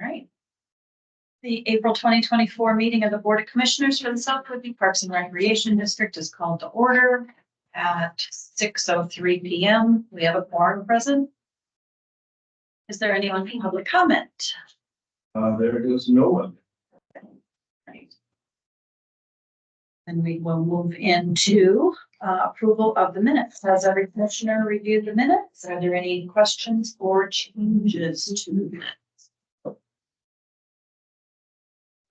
All right. The April 2024 meeting of the Board of Commissioners for the South Whitby Parks and Recreation District is called to order at 6:03 p.m. We have a quorum present. Is there anyone for public comment? There is no one. Right. And we will move into approval of the minutes. Has every commissioner reviewed the minutes? Are there any questions or changes to the minutes?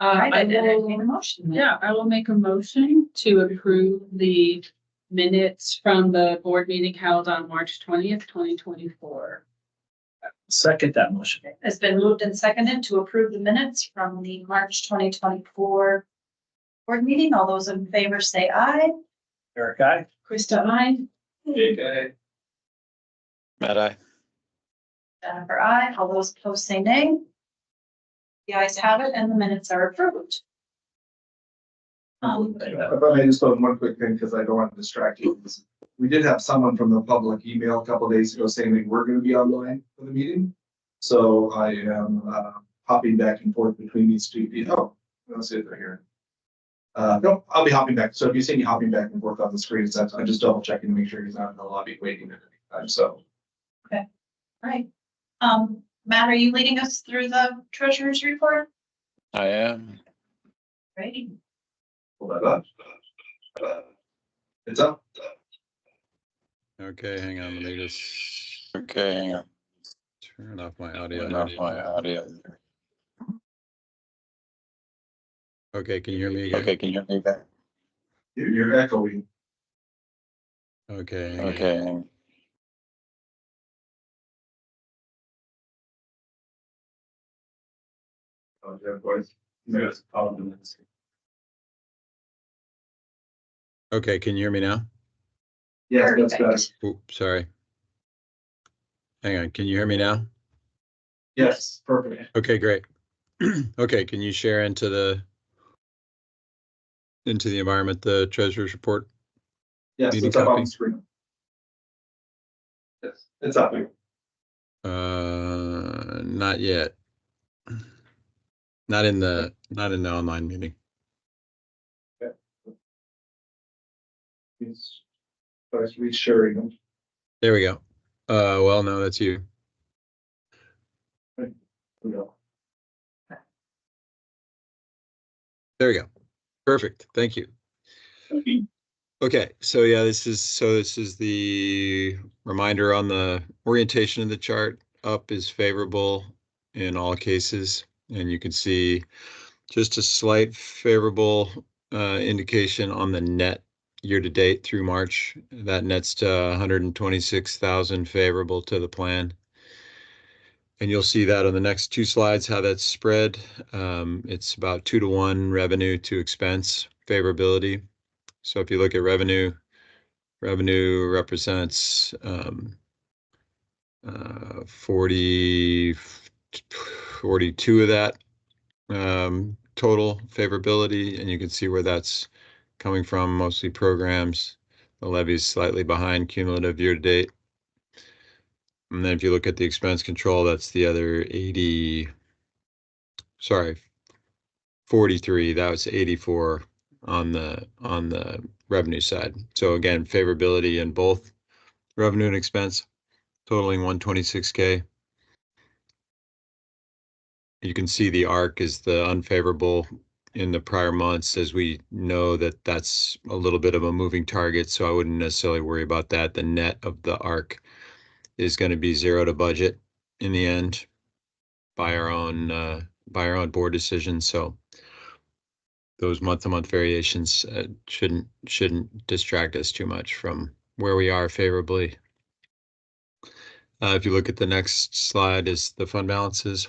I entertain a motion. Yeah, I will make a motion to approve the minutes from the board meeting held on March 20th, 2024. Second that motion. It's been moved and seconded to approve the minutes from the March 2024 board meeting. All those in favor say aye. Eric, aye. Krista, aye. Jake, aye. Matt, aye. Jennifer, aye. All those opposed say nay. The ayes have it and the minutes are approved. But I just thought one quick thing, because I don't want to distract you. We did have someone from the public email a couple of days ago saying they were going to be online for the meeting. So I am hopping back and forth between these two people. Oh, let's see if they're here. No, I'll be hopping back. So if you see me hopping back and forth on the screen, I'm just double checking to make sure he's not in the lobby waiting at any time. So. Okay. All right. Matt, are you leading us through the treasurer's report? I am. Ready. Hold that up. It's up. Okay, hang on. Let me just. Okay, hang on. Turn off my audio. Okay, can you hear me again? Okay, can you hear me again? You're echoing. Okay. Okay. Oh, yeah, boys. Yes. Okay, can you hear me now? Yeah, that's better. Oops, sorry. Hang on, can you hear me now? Yes, perfect. Okay, great. Okay, can you share into the environment the treasurer's report? Yes, Meeting it's up on copy? the screen. Yes, it's up. Not yet. Not in the online meeting. Okay. It's resharing them. There we go. Well, no, that's you. There we go. There we go. Perfect. Thank you. Okay, so yeah, this is the reminder on the orientation of the chart. Up is favorable in all cases, and you can see just a slight favorable indication on the net year to date through March. That nets to 126,000 favorable to the plan. And you'll see that on the next two slides, how that's spread. It's about 2-to-1 revenue to expense favorability. So if you look at revenue represents 42 of that total favorability, and you can see where that's coming from, mostly programs. The levy is slightly behind cumulative year to date. And then if you look at the expense control, that's the other 43, that was 84 on the revenue side. So again, favorability in both revenue and expense, totaling 126K. You can see the arc is the unfavorable in the prior months, as we know that that's a little bit of a moving target, so I wouldn't necessarily worry about that. The net of the arc is going to be 0 to budget in the end by our own board decision. So those month-to-month variations shouldn't distract us too much from where we are favorably. If you look at the next slide, is the fund balances.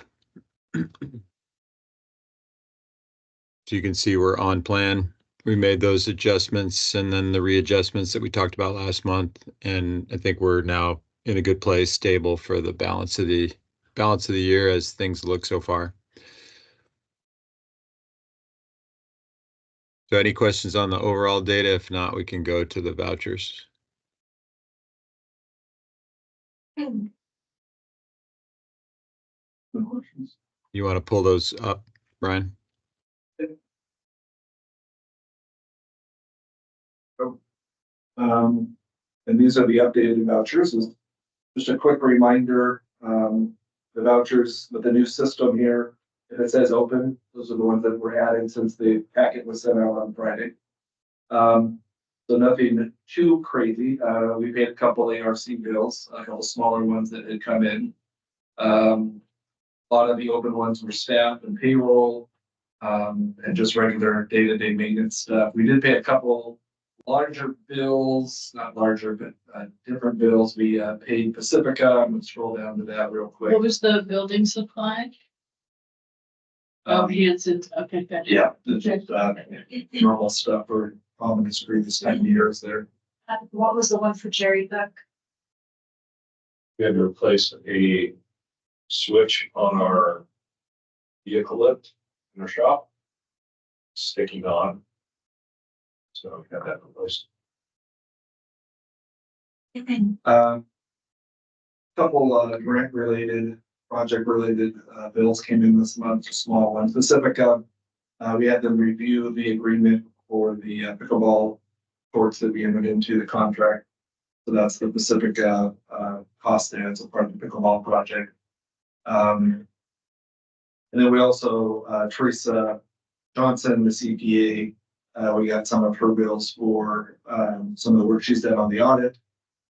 So you can see we're on plan. We made those adjustments and then the readjustments that we talked about last month, and I think we're now in a good place, stable for the balance of the year as things look so far. So any questions on the overall data? If not, we can go to the vouchers. No questions. You want to pull those up, Brian? And these are the updated vouchers. Just a quick reminder, the vouchers with the new system here, if it says open, those are the ones that were added since the packet was sent out on Friday. So nothing too crazy. We paid a couple ARC bills, a couple smaller ones that had come in. A lot of the open ones were staff and payroll, and just regular day-to-day maintenance stuff. We did pay a couple larger bills, not larger, but different bills. We paid Pacifica. I'm gonna scroll down to that real quick. What was the building supply? Oh, Hanson's, okay, gotcha. Yeah, it's just normal stuff for common screen this time of year is there. What was the one for Jerry Beck? We had to replace a switch on our vehicle lift in our shop. Sticking on. So we got that replaced. Couple grant related, project related bills came in this month, just small ones. Pacifica, we had them review the agreement for the pickleball courts that we entered into the contract. So that's the Pacifica cost there. It's a part of the pickleball project. And then we also, Teresa Johnson, the CPA, we got some of her bills for some of the work she's done on the audit.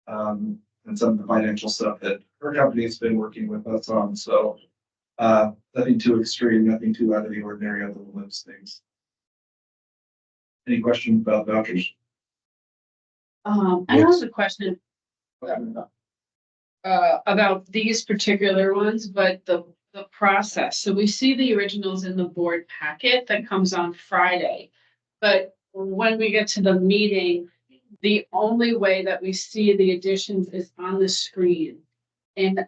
And some of the financial stuff that her company's been working with us on. So nothing too extreme, nothing too out of the ordinary other than those things. Any questions about vouchers? I have a question about these particular ones, but the process. So we see the originals in the board packet that comes on Friday. But when we get to the meeting, the only way that we see the additions is on the screen. And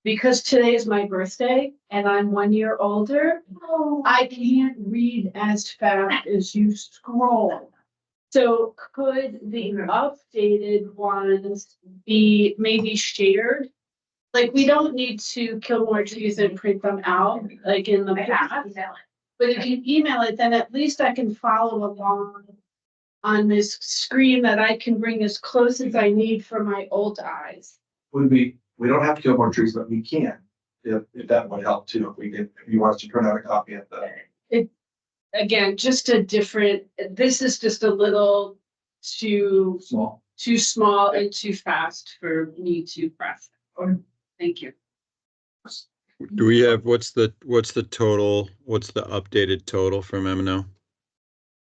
because today is my birthday and I'm 1 year older, I can't read as fast as you scroll. So could the updated ones be maybe shared? Like, we don't need to kill more trees and print them out like in the past. But if you email it, then at least I can follow along on this screen that I can bring as close as I need for my old eyes. We don't have to kill more trees, but we can, if that would help too, if you want us to print out a copy of the. Again, just a different, this is just a little too small and too fast for me to press. Thank you. Do we have, what's the total, what's the updated total from M&O?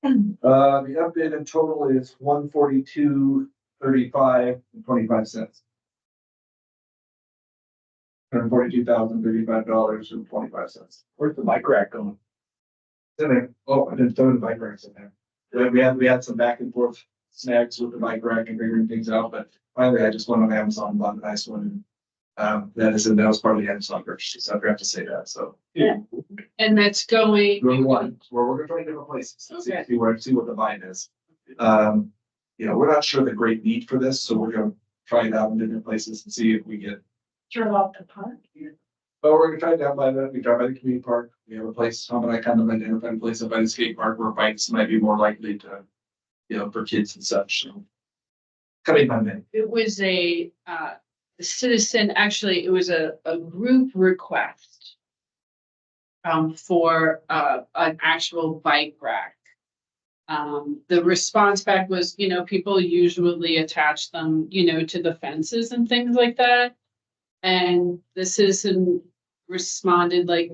The updated total is $142.35.25. $142,035.25. Where's the mic rack going? In there. Oh, I didn't throw the bike racks in there. We had some back and forth snags with the bike rack and figuring things out, but finally I just went on Amazon and bought a nice one. And that was part of the Amazon purchase. So I forgot to say that. So Yeah. And that's going. we're gonna try different places and see what the vibe is. We're not sure the great need for this, so we're gonna try it out in different places and see if we get. Throw off the park. But we're gonna try it down by the community park. We have a place, Tom and I kind of identified a place up by the skate park where bikes might be more likely to, for kids and such. So coming Monday. It was a citizen, actually, it was a group request for an actual bike rack. The response back was, people usually attach them, to the fences and things like that. And the citizen responded like,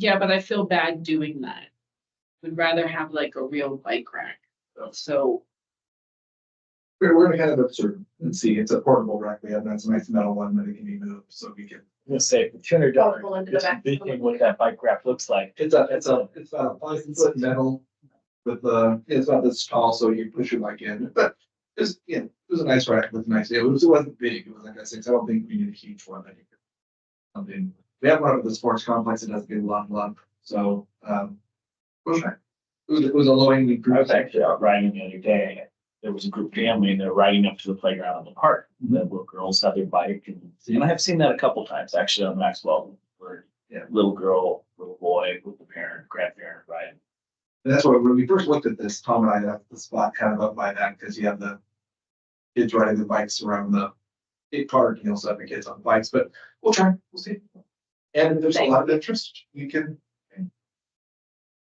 yeah, but I feel bad doing that. Would rather have like a real bike rack. So We're gonna kind of observe and see. It's a portable rack. We have that's a nice metal one that it can be moved, so we can. I'm gonna say for $200, just envisioning what that bike rack looks like. It's a 5-foot metal with it's not this tall, so you push your bike in. But it was a nice rack with nice. It wasn't big. It was like I said. I don't think we need a huge one. I think something. We have one up at the sports complex. It doesn't get a lot of love. So it was a low hanging fruit. I was actually out riding the other day. There was a group family and they're riding up to the playground in the park. The little girls have their bike and I have seen that a couple times actually on Maxwell where little girl, little boy with the parent, grandparent, right? And that's why when we first looked at this, Tom and I left the spot kind of up by that because you have the kids riding the bikes around the big park, you know, so having kids on bikes, but we'll try, we'll see. And if there's a lot of interest, we can.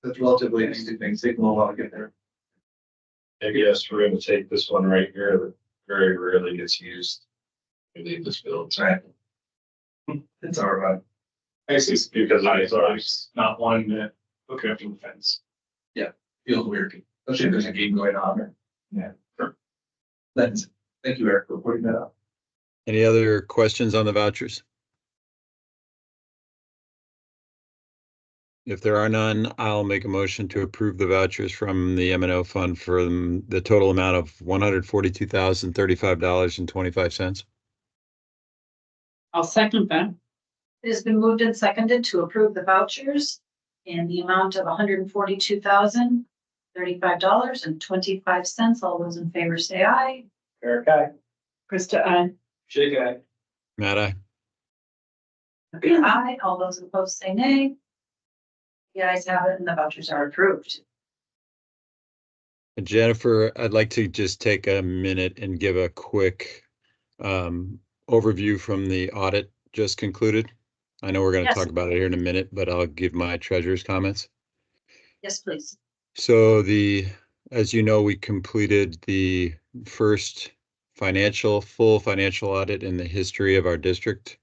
That's relatively easy things, take a little while to get there. I guess we're gonna take this one right here that very rarely gets used. We leave this building. Right. It's all right. It's because it's not one that hook up to the fence. Feels weird, especially if there's a game going on there. Yeah. Sure. That's, thank you, Eric, for pointing that out. Any other questions on the vouchers? If there are none, I'll make a motion to approve the vouchers from the M&O fund for the total amount of $142,035.25. I'll second that. It has been moved and seconded to approve the vouchers in the amount of $142,035.25. All those in favor say aye. Eric, aye. Krista, I. Shake, aye. Matt, aye. Aye. All those opposed say nay. The ayes have it and the vouchers are approved. Jennifer, I'd like to just take a minute and give a quick overview from the audit just concluded. I know we're going to Yes. talk about it here in a minute, but I'll give my treasurer's comments. Yes, please. So as you know, we completed the first full financial audit in the history of our district,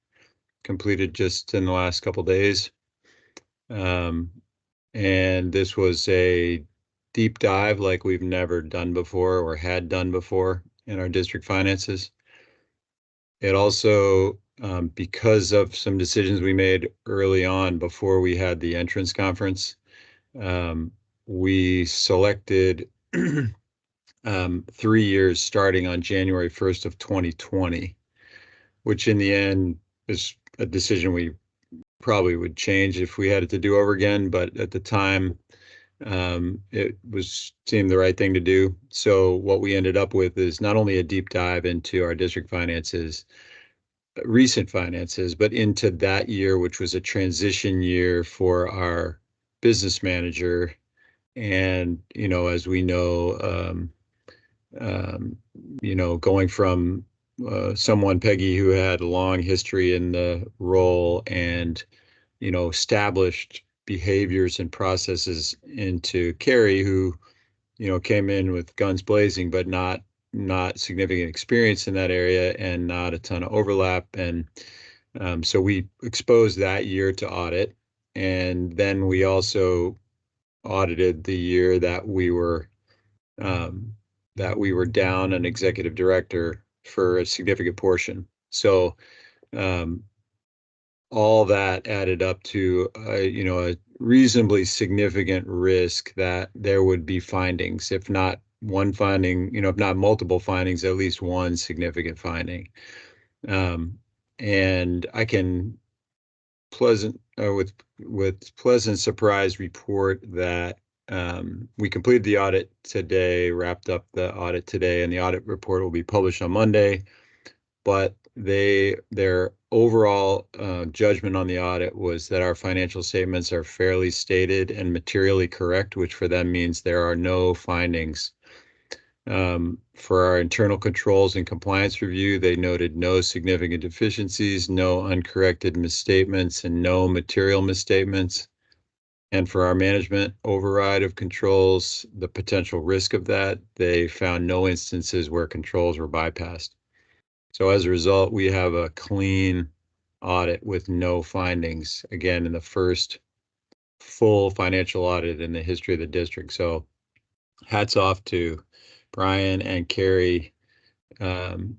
completed just in the last couple days. And this was a deep dive like we've never done before or had done before in our district finances. It also, because of some decisions we made early on before we had the entrance conference, we selected 3 years starting on January 1st of 2020, which in the end is a decision we probably would change if we had it to do over again. But at the time, it seemed the right thing to do. So what we ended up with is not only a deep dive into our district finances, recent finances, but into that year, which was a transition year for our business manager. And, as we know, going from someone, Peggy, who had a long history in the role and, established behaviors and processes, into Carrie, who, came in with guns blazing, but not significant experience in that area and not a ton of overlap. And so we exposed that year to audit. And then we also audited the year that we were down an executive director for a significant portion. So all that added up to a reasonably significant risk that there would be findings, if not one finding, if not multiple findings, at least one significant finding. And I can with pleasant surprise report that we completed the audit today, wrapped up the audit today, and the audit report will be published on Monday. But their overall judgment on the audit was that our financial statements are fairly stated and materially correct, which for them means there are no findings. For our internal controls and compliance review, they noted no significant deficiencies, no uncorrected misstatements, and no material misstatements. And for our management override of controls, the potential risk of that, they found no instances where controls were bypassed. So as a result, we have a clean audit with no findings, again, in the first full financial audit in the history of the district. So hats off to Brian and Carrie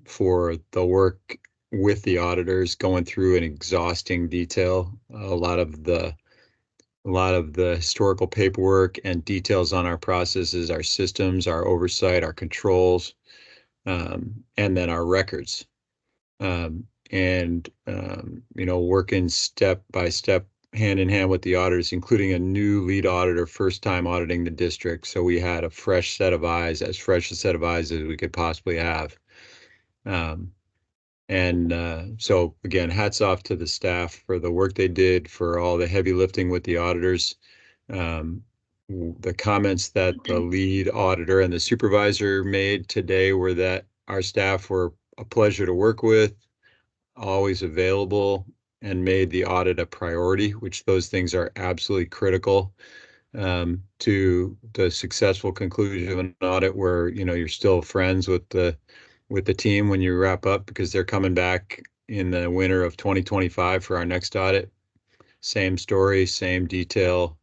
for the work with the auditors, going through in exhausting detail a lot of the historical paperwork and details on our processes, our systems, our oversight, our controls, and then our records. Working step by step, hand in hand with the auditors, including a new lead auditor, first time auditing the district. So we had a fresh set of eyes, as fresh a set of eyes as we could possibly have. And And so again, hats off to the staff for the work they did, for all the heavy lifting with the auditors. The comments that the lead auditor and the supervisor made today were that our staff were a pleasure to work with, always available, and made the audit a priority, which those things are absolutely critical to the successful conclusion of an audit, where you're still friends with the team when you wrap up, because they're coming back in the winter of 2025 for our next audit. Same story, same detail.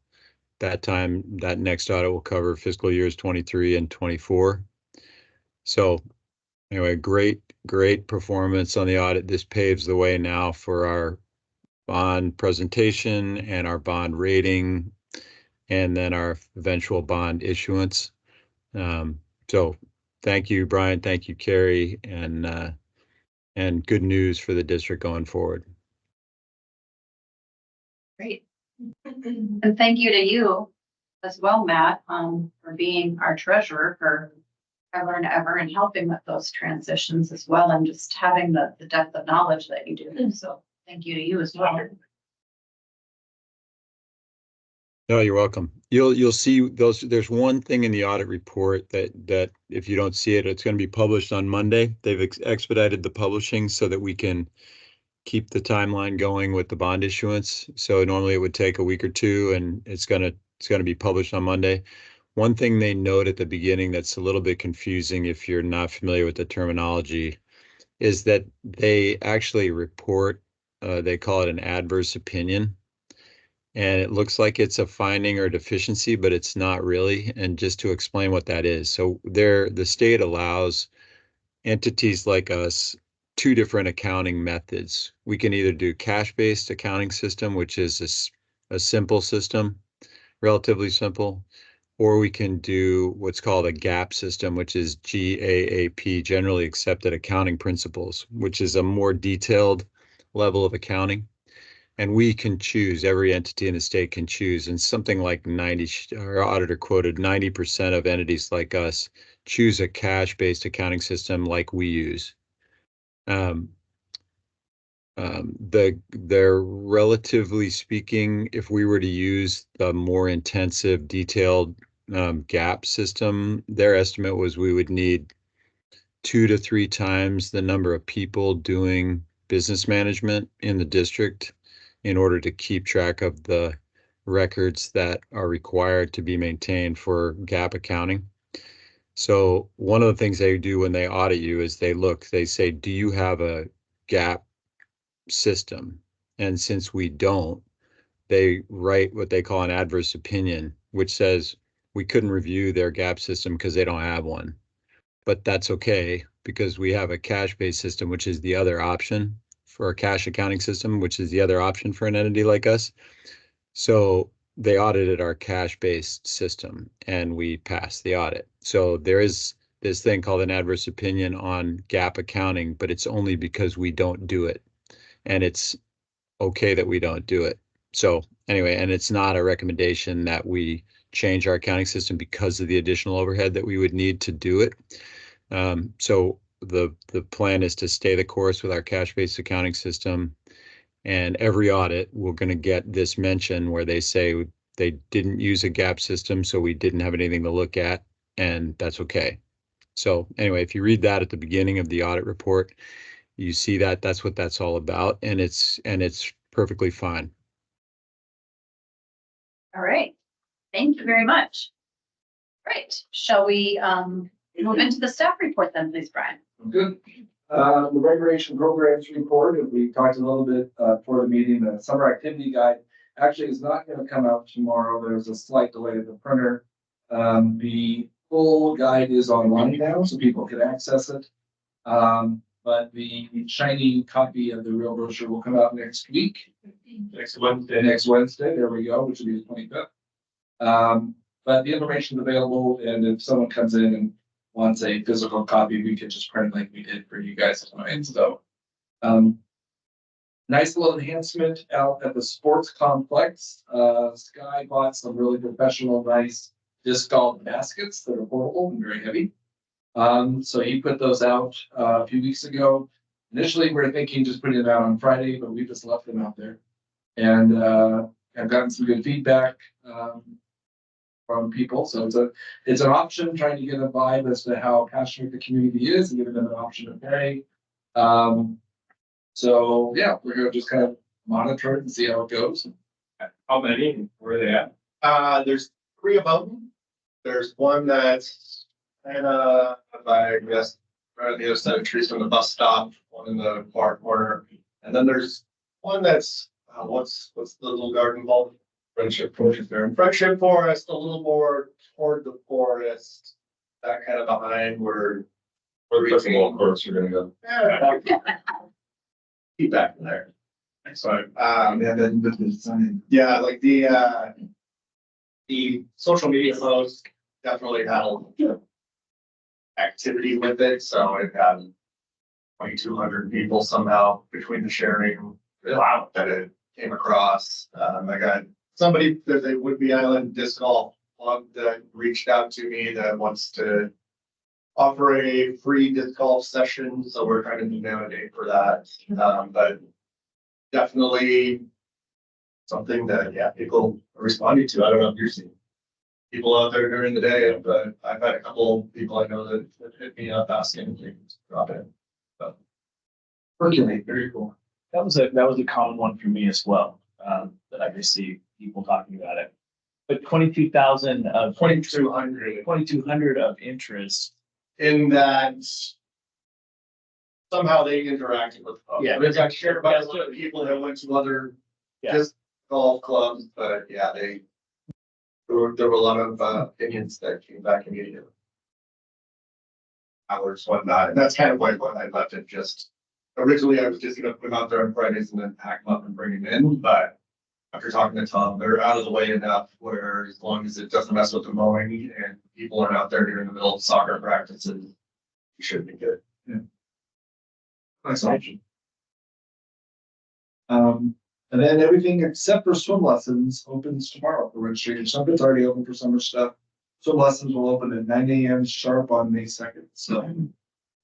That time, that next audit will cover fiscal years 23 and 24. So anyway, great performance on the audit. This paves the way now for our bond presentation and our bond rating, and then our eventual bond issuance. So thank you, Brian. Thank you, Carrie, and good news for the district going forward. Great. And thank you to you as well, Matt, for being our treasurer for ever and ever, and helping with those transitions as well, and just having the depth of knowledge that you do. So thank you to you as well. No, you're welcome. You'll see those. There's one thing in the audit report that if you don't see it, it's going to be published on Monday. They've expedited the publishing so that we can keep the timeline going with the bond issuance. So normally it would take a week or two, and it's gonna be published on Monday. One thing they note at the beginning that's a little bit confusing if you're not familiar with the terminology is that they actually report, they call it an adverse opinion. And it looks like it's a finding or deficiency, but it's not really. And just to explain what that is. So the state allows entities like us two different accounting methods. We can either do cash-based accounting system, which is a simple system, relatively simple, or we can do what's called a GAAP system, which is GAAP, generally accepted accounting principles, which is a more detailed level of accounting. And we can choose, every entity in the state can choose, and something like 90, our auditor quoted 90% of entities like us choose a cash-based accounting system like we use. They're relatively speaking, if we were to use the more intensive, detailed GAAP system, their estimate was we would need 2 to 3 times the number of people doing business management in the district in order to keep track of the records that are required to be maintained for GAAP accounting. So one of the things they do when they audit you is they say, do you have a GAAP system? And since we don't, they write what they call an adverse opinion, which says we couldn't review their GAAP system because they don't have one. But that's okay, because we have a cash-based system, which is the other option for a cash accounting system, which is the other option for an entity like us. So they audited our cash-based system and we passed the audit. So there is this thing called an adverse opinion on GAAP accounting, but it's only because we don't do it. And it's okay that we don't do it. So anyway, and it's not a recommendation that we change our accounting system because of the additional overhead that we would need to do it. So the plan is to stay the course with our cash-based accounting system. And every audit, we're going to get this mention where they say they didn't use a GAAP system, so we didn't have anything to look at, and that's okay. So anyway, if you read that at the beginning of the audit report, you see that that's what that's all about, and it's perfectly fine. All right. Thank you very much. Right. Shall we move into the staff report then, please, Brian? Good. The recreation programs report, and we talked a little bit for the meeting, the summer activity guide actually is not going to come out tomorrow. There's a slight delay in the printer. The full guide is online now, so people can access it. But the shiny copy of the real brochure will come out next week. Next Wednesday, there we go, which will be the 25th. But the information is available, and if someone comes in and wants a physical copy, we could just print like we did for you guys tonight. So nice little enhancement out at the sports complex. Sky bought some really professional, nice disc golf baskets that are portable and very heavy. So he put those out a few weeks ago. initially we're thinking just putting it out on Friday, but we just left them out there. And, I've gotten some good feedback, from people. So it's an option, trying to get a vibe as to how passionate the community is and giving them an option to pay. So yeah, we're gonna just kind of monitor it and see how it goes. How many? Where are they at? There's 3 of them. There's one that's kind of, I guess, right on the other side of trees from the bus stop, one in the far corner. And then there's one that's, what's the little garden called? Friendship Forest there. Friendship Forest, a little more toward the forest, that kind of behind where. Where the pickleball courts are gonna go. Yeah. Keep back in there. So, Yeah, that with the design. yeah, like the social media post definitely had a activity with it, so it had 2,200 people somehow between the sharing. Wow, that it came across. I got somebody, there's a Woodby Island disc golf club that reached out to me that wants to offer a free disc golf session, so we're trying to do down a date for that. But definitely something that, yeah, people are responding to. I don't know if you're seeing people out there during the day, but I've had a couple people I know that hit me up asking if they can drop in. Percolate, very cool. That was a common one for me as well, that I received people talking about it. But 22,000 of 2,200 of interest. In that somehow they interacted with the public. Yeah. There's like shared by a lot of people that went to other Yeah. disc golf clubs, but yeah, there were a lot of opinions that came back immediately. Hours, whatnot, and that's kind of like what I left it. Just originally I was just gonna put them out there on Fridays and then pack them up and bring them in, but after talking to Tom, they're out of the way enough where as long as it doesn't mess with the mowing and people aren't out there during the middle of soccer practices, you should be good. Nice option. And then everything except for swim lessons opens tomorrow for registration. Something's already open for summer stuff. Swim lessons will open at 9 a.m. sharp on May 2nd. So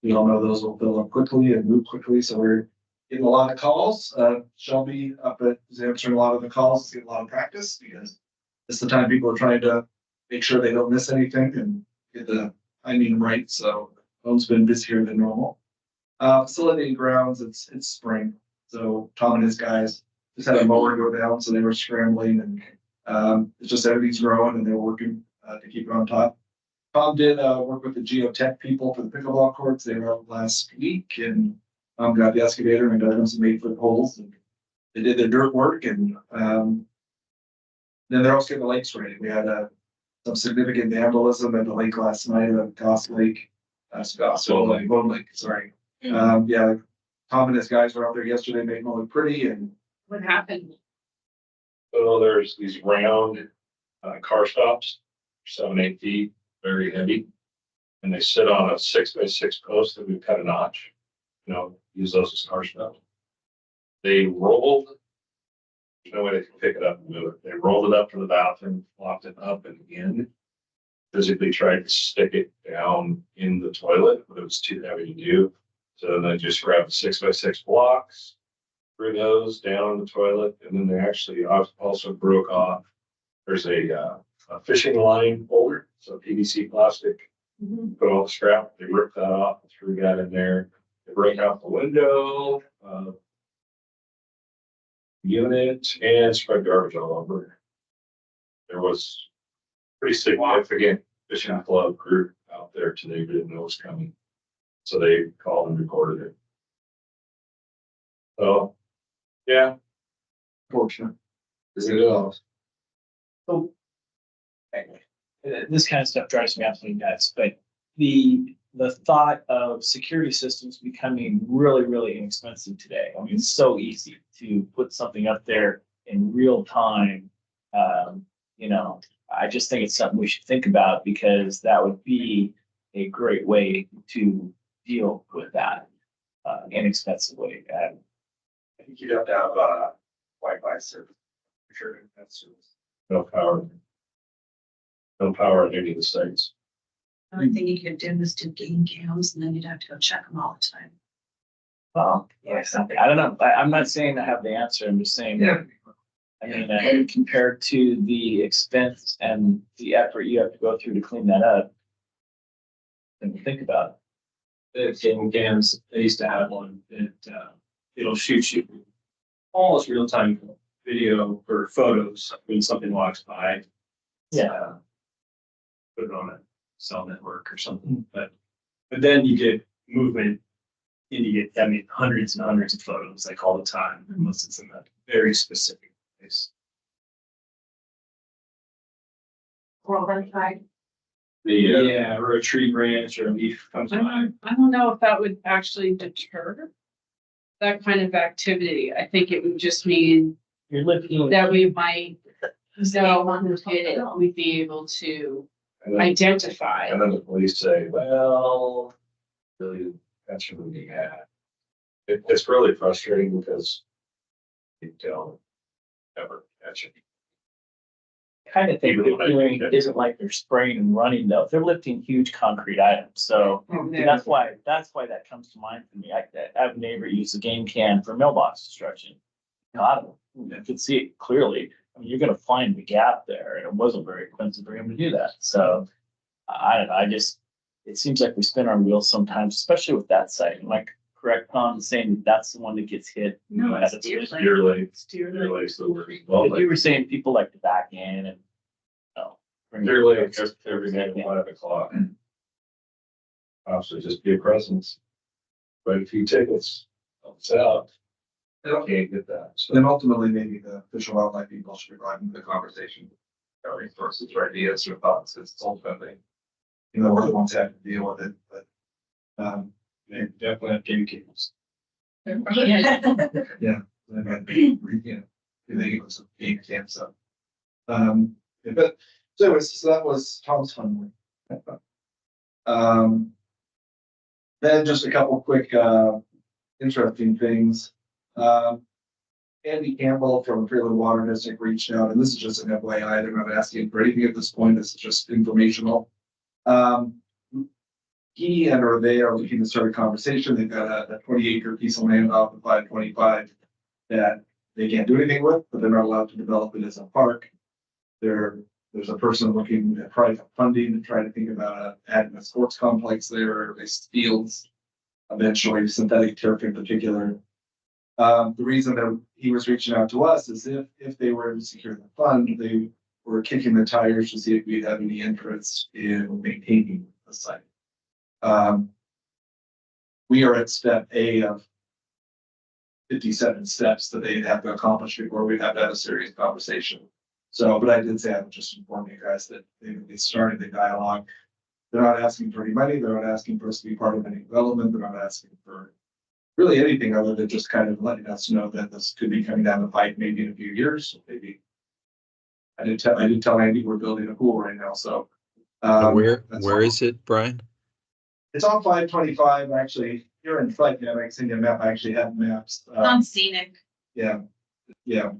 we all know those will fill up quickly and move quickly. So we're getting a lot of calls. Shelby up at is answering a lot of the calls, getting a lot of practice because it's the time people are trying to make sure they don't miss anything and get the timing right. So phone's been busier than normal. Facility and grounds, it's spring. So Tom and his guys just had a mower go down, so they were scrambling and it's just everything's growing and they're working to keep it on top. Tom did work with the geotech people for the pickleball courts. They were out last week and got the excavator and got them some 8-foot holes. And they did their dirt work and then they're also getting the lakes ready. We had some significant vandalism at the lake last night at Goss Lake. Bone Lake, sorry. Yeah, Tom and his guys were out there yesterday making it look pretty and What happened? So there's these round car stops, 7-8 feet, very heavy. And they sit on a 6x6 post that we've cut a notch, use those as car stops. They rolled, there's no way they can pick it up and move it. They rolled it up to the bathroom, locked it up and in. Physically tried to stick it down in the toilet, but it was too heavy to do. So they just grabbed 6x6 blocks, threw those down in the toilet, and then they actually also broke off. There's a fishing line holder, so PVC plastic. Put all the scrap, they ripped that off, and threw that in there. They broke out the window, unit, and spread garbage all over. There was pretty significant fishing club group out there today, but didn't know it was coming. So they called and recorded it. So, yeah. fortunate. So anyway, this kind of stuff drives me absolutely nuts, but the thought of security systems becoming really, really inexpensive today. I mean, it's so easy to put something up there in real time. I just think it's something we should think about because that would be a great way to deal with that inexpensively. I think you'd have to have Wi-Fi service. For sure, that's service. No power. No power in any of the sites. The only thing you could do is do game cams and then you'd have to go check them all the time. Well, yes, I don't know. I'm not saying I have the answer. I'm just saying. Yeah. I mean, compared to the expense and the effort you have to go through to clean that up, then think about In games, they used to have one that, it'll shoot you almost real time video or photos when something walks by. Yeah. Put it on a cell network or something, but then you get movement and you get, I mean, hundreds and hundreds of photos like all the time, unless it's in a very specific place. Yeah, or a tree branch or a leaf comes by. I don't know if that would actually deter that kind of activity. I think it would just mean You're lifting. that we might know who did it. We'd be able to And then, identify. and then the police say, well, really, that's really bad. It's really frustrating because you don't ever catch it. Kind of thing they're doing isn't like they're spraying and running though. They're lifting huge concrete items. So that's why that comes to mind for me. I have a neighbor use a game can for mailbox destruction. Got him. I could see it clearly. I mean, you're gonna find the gap there, and it wasn't very expensive for him to do that. So I don't know. It seems like we spin our wheels sometimes, especially with that site. Am I correct on saying that's the one that gets hit? No, At it's its Deer worst? Lake. Deer Lake, It's Deer Deer Lake. Lake's the worst. Well, But you were saying people like to back in and, bring Deer their Lake, every night at 5 o'clock. Obviously, just be a presence. But a few tickets, helps out. They don't can't get that. So Then ultimately, maybe the fish and wildlife people should be driving the conversation. Our resources or ideas or thoughts, it's ultimately, we're the ones that have to deal with it, but, they definitely have gatekeepers. and then, they give us some game camp stuff. But, so anyways, so that was Tom's fun one. Then just a couple quick, interesting things. Andy Campbell from Freeland Water District reached out, and this is just an FYI, they're not asking for anything at this point, this is just informational. He or they are looking to start a conversation, they've got a 20-acre piece of land off of 525 that they can't do anything with, but they're not allowed to develop it as a park. There's a person looking at private funding to try to think about adding a sports complex there, or fields, eventually synthetic turf in particular. The reason that he was reaching out to us is if they were to secure the fund, they were kicking the tires to see if we'd have any interest in maintaining the site. We are at step A of 57 steps that they'd have to accomplish before we'd have to have a serious conversation. So, but I did say I would just inform you guys that they started the dialogue. They're not asking for any money. They're not asking for us to be part of any development. They're not asking for really anything other than just kind of letting us know that this could be coming down the pipe maybe in a few years. Maybe I did tell Andy we're building a pool right now. So Where that's where all. is it, Brian? It's on 525 actually. Here in front, yeah, I sent you a map. I actually have maps. On scenic. Yeah. It's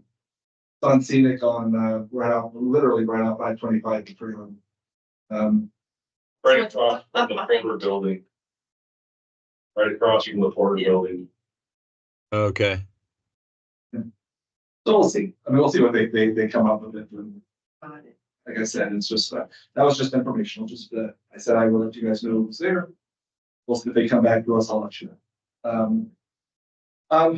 on scenic on literally right off 525 to Freeland. Right across from the Porter building. Right across from the Porter building. Okay. So we'll see. I mean, we'll see what they come up with it. And like I said, it's just that was just informational. Just I said I will let you guys know who's there. We'll see if they come back to us. I'll let you know.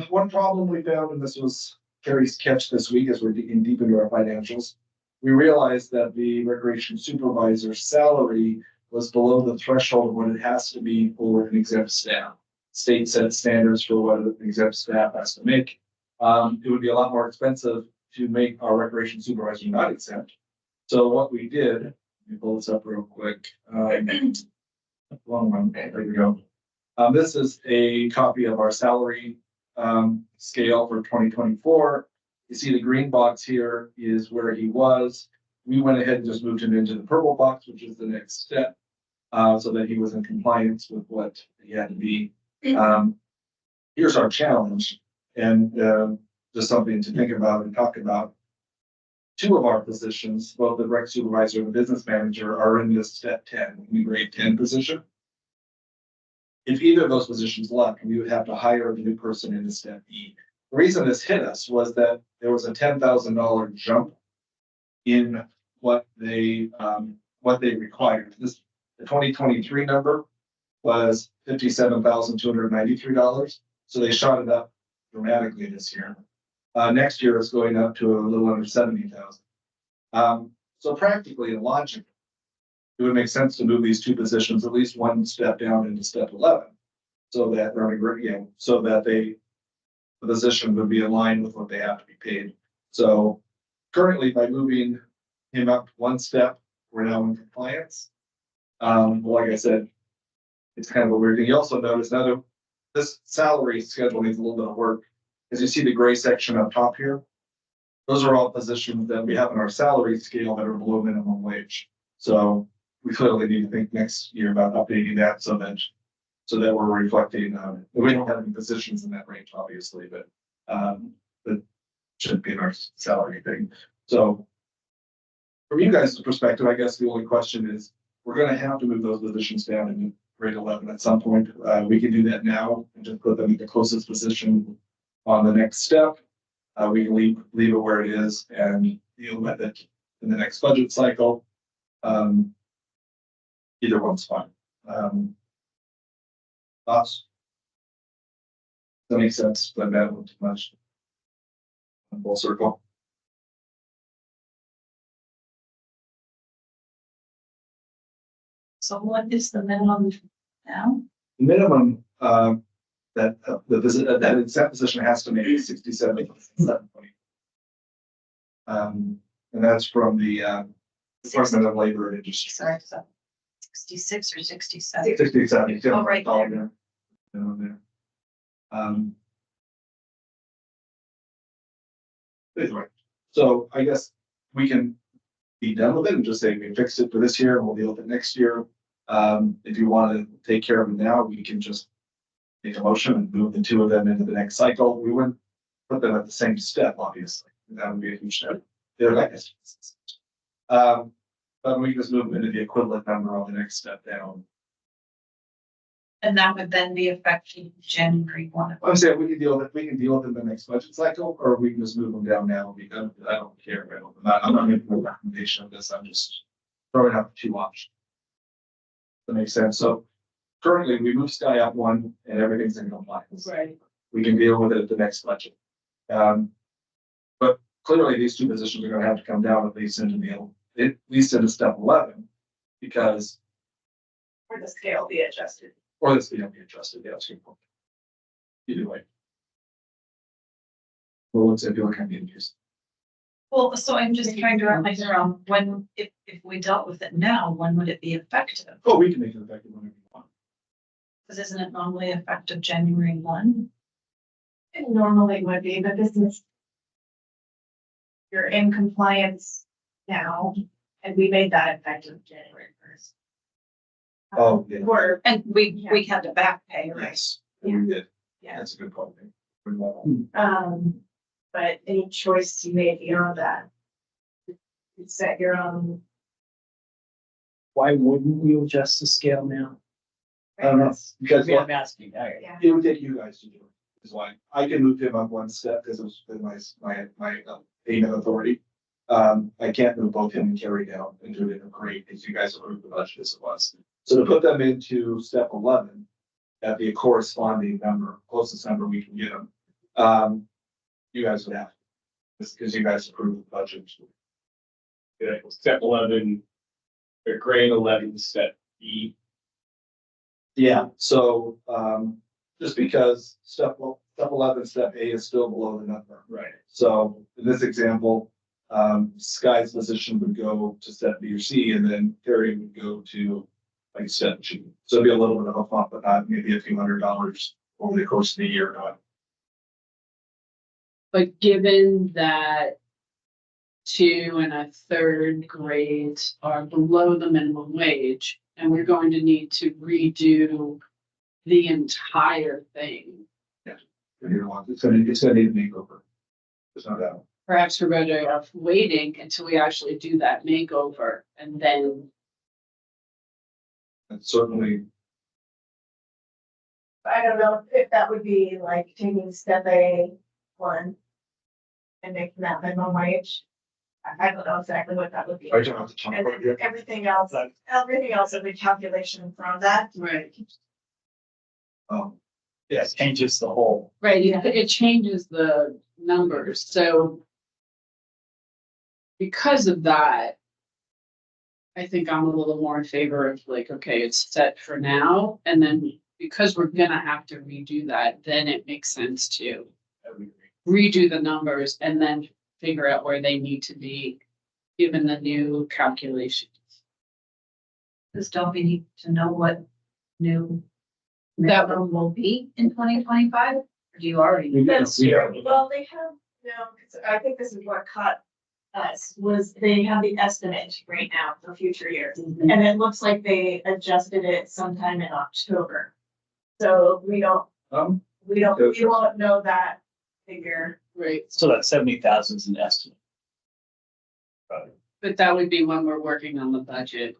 One problem we found, and this was Carrie's catch this week as we're digging deep into our financials, we realized that the recreation supervisor's salary was below the threshold of what it has to be for an exempt staff. State set standards for what an exempt staff has to make. It would be a lot more expensive to make our recreation supervisor not exempt. So what we did, let me pull this up real quick. Long one, there we go. This is a copy of our salary scale for 2024. You see the green box here is where he was. We went ahead and just moved him into the purple box, which is the next step, so that he was in compliance with what he had to be. Here's our challenge, and just something to think about and talk about. Two of our positions, both the rec supervisor and the business manager, are in this step 10, in the grade 10 position. if either of those positions left, we would have to hire a new person into step E. The reason this hit us was that there was a $10,000 jump in what they required. The 2023 number was $57,293. So they shot it up dramatically this year. Next year it's going up to a little under 70,000. So practically and logically, it would make sense to move these two positions at least one step down into step 11, so that the position would be in line with what they have to be paid. So currently, by moving him up one step, we're now in compliance. Like I said, it's kind of a weird thing. You also notice now this salary schedule needs a little bit of work. As you see the gray section up top here, those are all positions that we have in our salary scale that are below minimum wage. So we clearly need to think next year about updating that so that we're reflecting, we don't have any positions in that range, obviously, but that should be in our salary thing. So from you guys' perspective, I guess the only question is, we're gonna have to move those positions down in grade 11 at some point. We can do that now and just put them in the closest position on the next step. We can leave it where it is and deal with it in the next budget cycle. Either one's fine. Thoughts? That makes sense, but that one too much. Full circle. So what is the minimum now? Minimum, that exempt position has to make 67,720. And that's from the Department of Labor and Industry. Sorry, so 66 or 67? 67. Oh, right there. There. Anyway, so I guess we can be done with it and just say we fixed it for this year and we'll deal with it next year. If you want to take care of it now, we can just make a motion and move the two of them into the next cycle. We wouldn't put them at the same step, obviously. That would be a huge step. They're like this. But we can just move them into the equivalent number on the next step down. And that would then be effective January 1. I'm saying we can deal with it in the next budget cycle, or we can just move them down now because I don't care. I'm not making a recommendation of this. I'm just throwing out two options. That makes sense. So currently we move Sky up one and everything's in compliance. Right. We can deal with it at the next budget. But clearly these two positions are going to have to come down at least into step 11 because. Or the scale be adjusted. Or this be adjusted, yeah, that's your point. Either way. Well, what's it feel like I'm being used? Well, so I'm just trying to wrap my head around when, if we dealt with it now, when would it be effective? Oh, we can make it effective whenever you want. Because isn't it normally effective January 1? It normally would be, but this is. You're in compliance now, and we made that effective January 1st. Oh, yeah. And we had to back pay, right? Yes. Yeah. We did. Yeah. That's a good point. But any choice you made beyond that. You set your own. Why wouldn't we adjust the scale now? I don't know, because I'm asking. All right. Yeah. it would take you guys to do it, is why. I can move him up one step because it was my payment authority. I can't move both him and Carrie down and do it in a grade because you guys approved the budget as it was. So to put them into step 11 at the corresponding number, closest number we can get them, you guys would have, because you guys approved the budget. Yeah, step 11, or grade 11, step E. Yeah, so just because step 11, step A is still below the number. Right. So in this example, Sky's position would go to step B or C, and then Terry would go to like step G. So it'd be a little bit of a bump, but not maybe a few $100 over the course of the year. But given that 2 and a third grades are below the minimum wage, and we're going to need to redo the entire thing, It's gonna need a makeover. There's no doubt. perhaps we're better off waiting until we actually do that makeover and then. And certainly I don't know if that would be like taking step A1 and making that minimum wage. I don't know exactly what that would be. I don't have the time. And then everything else will be calculation from that. Right. Yeah, it changes the whole. Right, it changes the numbers, so. Because of that. I think I'm a little more in favor of like, okay, it's set for now, and then because we're gonna have to redo that, then it makes sense to. Redo the numbers and then figure out where they need to be, given the new calculations. Because don't we need to know what new That minimum will be in 2025? Or do you already? We do. That's We true. have- Well, they have, no, because I think this is what caught us, was they have the estimate right now for future years. Mhm. And it looks like they adjusted it sometime in October. So we won't know that figure. Right, So that 70,000 is an estimate. but that would be when we're working on the budget.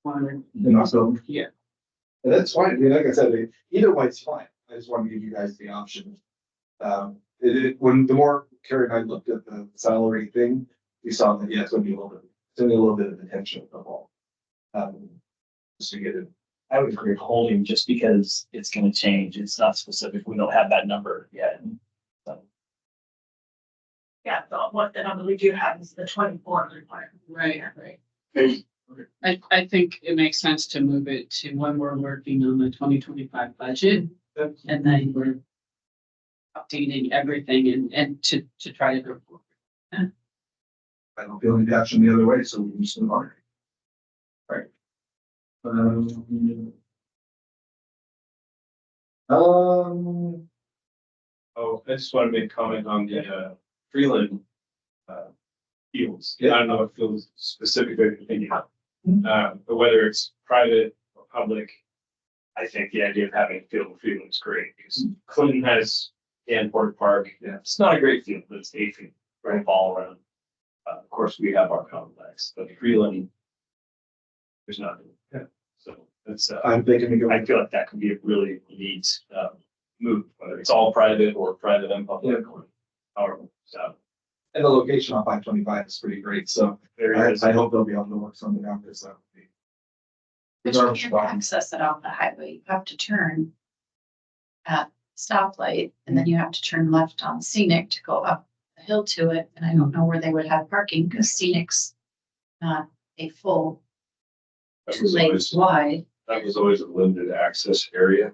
One, And also, yeah, and that's fine. I mean, like I said, either way, it's fine. I just want to give you guys the option. When the more Carrie and I looked at the salary thing, we saw that, yeah, it's gonna be a little bit of attention of all. Just to get it. I would agree with holding just because it's gonna change. It's not specific. We don't have that number yet. So, Yeah, so what the number we do have is the 24 requirement. right. I think it makes sense to move it to when we're working on the 2025 budget, and then we're. Updating everything and to try to go forward. I don't feel any action the other way, so we can just move on. Right. Oh, I just want to make a comment on the Freeland fields. I Yeah. don't know if it was specific to anything, but whether it's private or public, I think the idea of having a field with Freeland is great because Clinton has Danforth Park. Yeah, it's not a great field, but it's a field, right, all around. Of course, we have our complex, but Freeland, there's nothing. Yeah. So that's, I'm thinking we go. I feel like that could be a really neat move, whether it's all private or private and public or however. So And the location on 525 is pretty great, so there I is. hope they'll be able to work something out this. But you can't access it off the highway. You have to turn at stoplight and then you have to turn left on Scenic to go up the hill to it. And I don't know where they would have parking because Scenic's not a full That 2 was lanes always, wide. that was always a limited access area.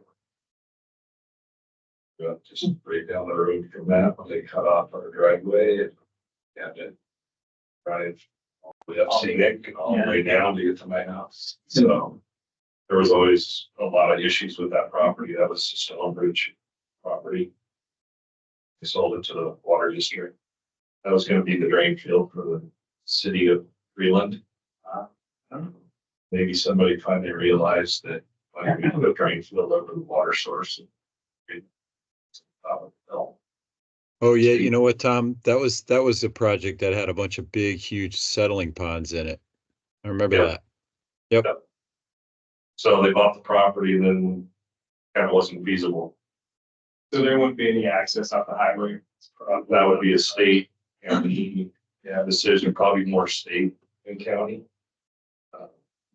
Just right down the road from that, when they cut off our driveway and had to drive all the way up Scenic and all the way down to get to my house. So there was always a lot of issues with that property. That was just an Bridge property. They sold it to the water district. That was gonna be the drain field for the city of Freeland. I don't know. Maybe somebody finally realized that when we put a drain field over the water source. Oh, yeah, you know what, Tom? That was a project that had a bunch of big, huge settling ponds in it. I remember Yeah. that. So they bought the property, then kind of wasn't feasible. So there wouldn't be any access off the highway. That would be a state, county, decision, probably more state than county.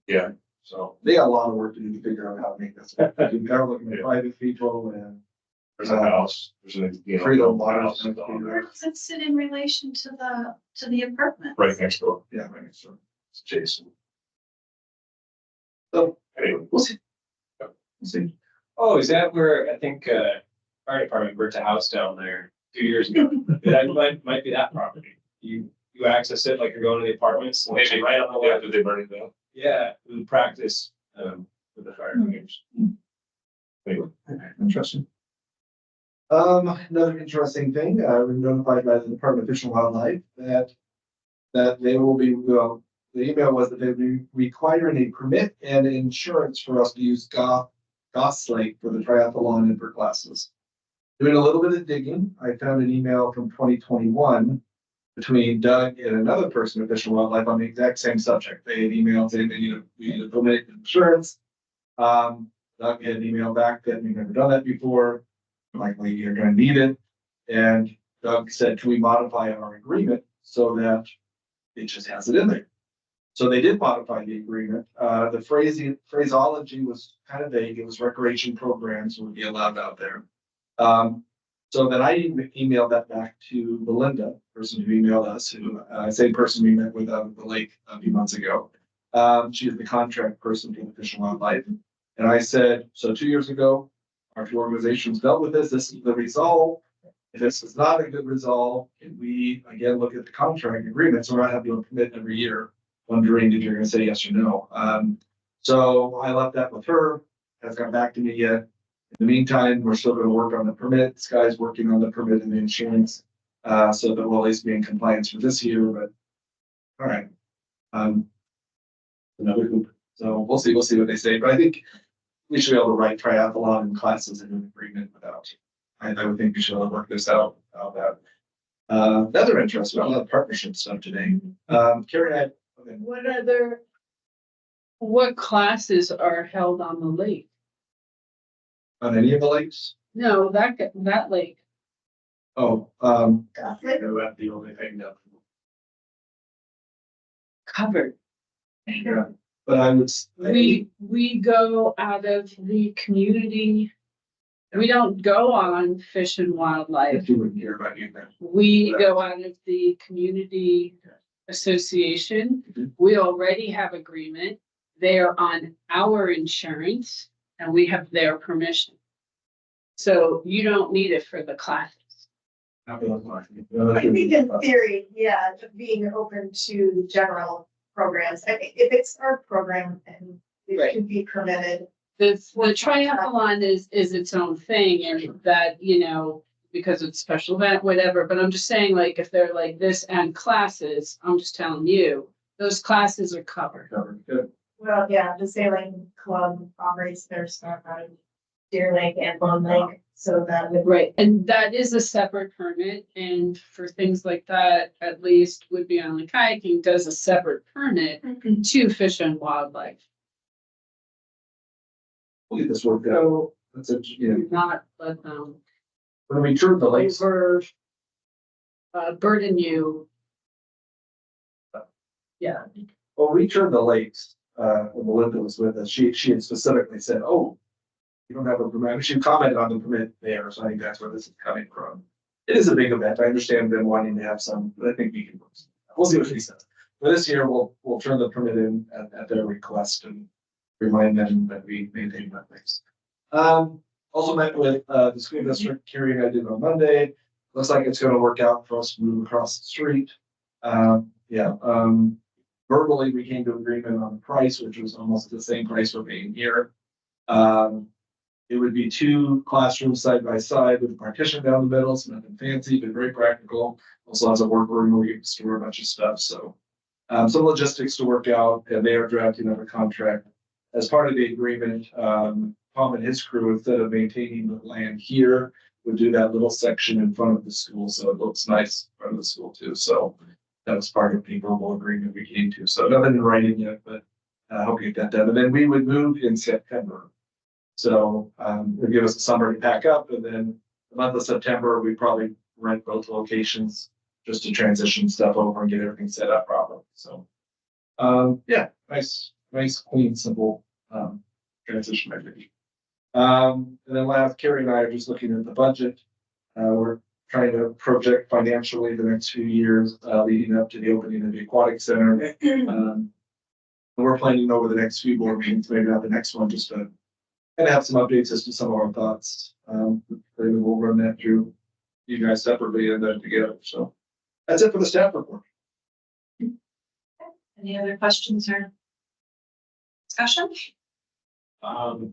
Yeah, so They got a lot of work to do to figure out how to make this. They're looking at private people and there's a house, there's a, Freedom water. house Where does it sit in relation to the apartment? right next door. Yeah, right, so. It's Jason. So, Anyway, we'll see. Oh, is that where I think fire department built a house down there 2 years ago? That might be that property. You access it like you're going to the apartments. And Maybe right on the Yeah, left. did they burn it down? Yeah, we practice with the fire brigades. Anyway, Interesting. Another interesting thing, we're notified by the Department of Fish and Wildlife that they will be, well, the email was that they'll be requiring a permit and insurance for us to use Goss Lake for the triathlon and for classes. Doing a little bit of digging, I found an email from 2021 between Doug and another person at Fish and Wildlife on the exact same subject. They had emailed saying they we need a permit and insurance. Doug had emailed back that we've never done that before. Likely you're gonna need it. And Doug said, can we modify our agreement so that it just has it in there? So they did modify the agreement. The phraseology was kind of vague. It was recreation programs would be allowed out there. So then I emailed that back to Belinda, person who emailed us, who, same person we met with the lake a few months ago. She is the contract person for the Fish and Wildlife. And I said, so 2 years ago, our two organizations dealt with this. This is the resolve. If this is not a good resolve, can we again look at the contract agreement? So we're not having to commit every year, wondering if you're going to say yes or no. So I left that with her. Hasn't got back to me yet. In the meantime, we're still going to work on the permit. This guy's working on the permit and the insurance, so that we'll at least be in compliance for this year. But all right, another hoop. So we'll see what they say. But I think we should be able to write triathlon and classes in an agreement without. I would think we should work this out. Another interest, we don't have partnership stuff today. Carrie, What classes are held on the lake? on any of the lakes? No, that lake. Oh, That's the only thing that. Covered. yeah, but I would. We go out of the community. We don't go on Fish and Wildlife. If you wouldn't care about you then. We go out of the community association. Mhm. We already have agreement. They are on our insurance and we have their permission. So you don't need it for the classes. Not for those lines. I think in theory, yeah, being open to the general programs. I think if it's our program and Right. it should be permitted. The triathlon is its own thing and that, because it's special event, whatever, but I'm just saying, like, if they're like this and classes, I'm just telling you, those classes are covered. Good. Well, yeah, the sailing club operates their stuff out of Deer Lake and Bone Lake, so that would. Right, and that is a separate permit, and for things like that, at least Woodby Island Kayaking does a separate permit to Fish and Wildlife. We'll get this worked out. That's it, Do not let them when we toured the lakes, burden you. Yeah, well, we toured the lakes, when Melinda was with us, she had specifically said, oh, you don't have a permit. She commented on the permit there, so I think that's where this is coming from. It is a big event. I understand them wanting to have some, but I think we can, we'll see what she says. But this year, we'll turn the permit in at their request and remind them that we maintain that place. Also met with, the school district hearing I did on Monday. Looks like it's gonna work out for us to move across the street. Verbally, we came to agreement on the price, which was almost the same price we're paying here. It would be 2 classrooms side by side with a partition down the middle. It's nothing fancy, but very practical. Also has a workroom where you can store a bunch of stuff. So some logistics to work out, and they are drafting up a contract. As part of the agreement, Tom and his crew, instead of maintaining the land here, would do that little section in front of the school. So it looks nice in front of the school too. So that was part of the verbal agreement we came to. So nothing in writing yet, but I hope you get that done. And then we would move in September. So it'd give us a summer to pack up, and then the month of September, we probably rent both locations just to transition stuff over and get everything set up properly. So nice, clean, simple transition, I think. And then last, Carrie and I are just looking at the budget. We're trying to project financially the next few years leading up to the opening of the aquatic center. We're planning over the next few board meetings, maybe not the next one, just to kind of have some updates as to some of our thoughts. Maybe we'll run that through you guys separately and then together. So that's it for the staff report. Any other questions or discussion? On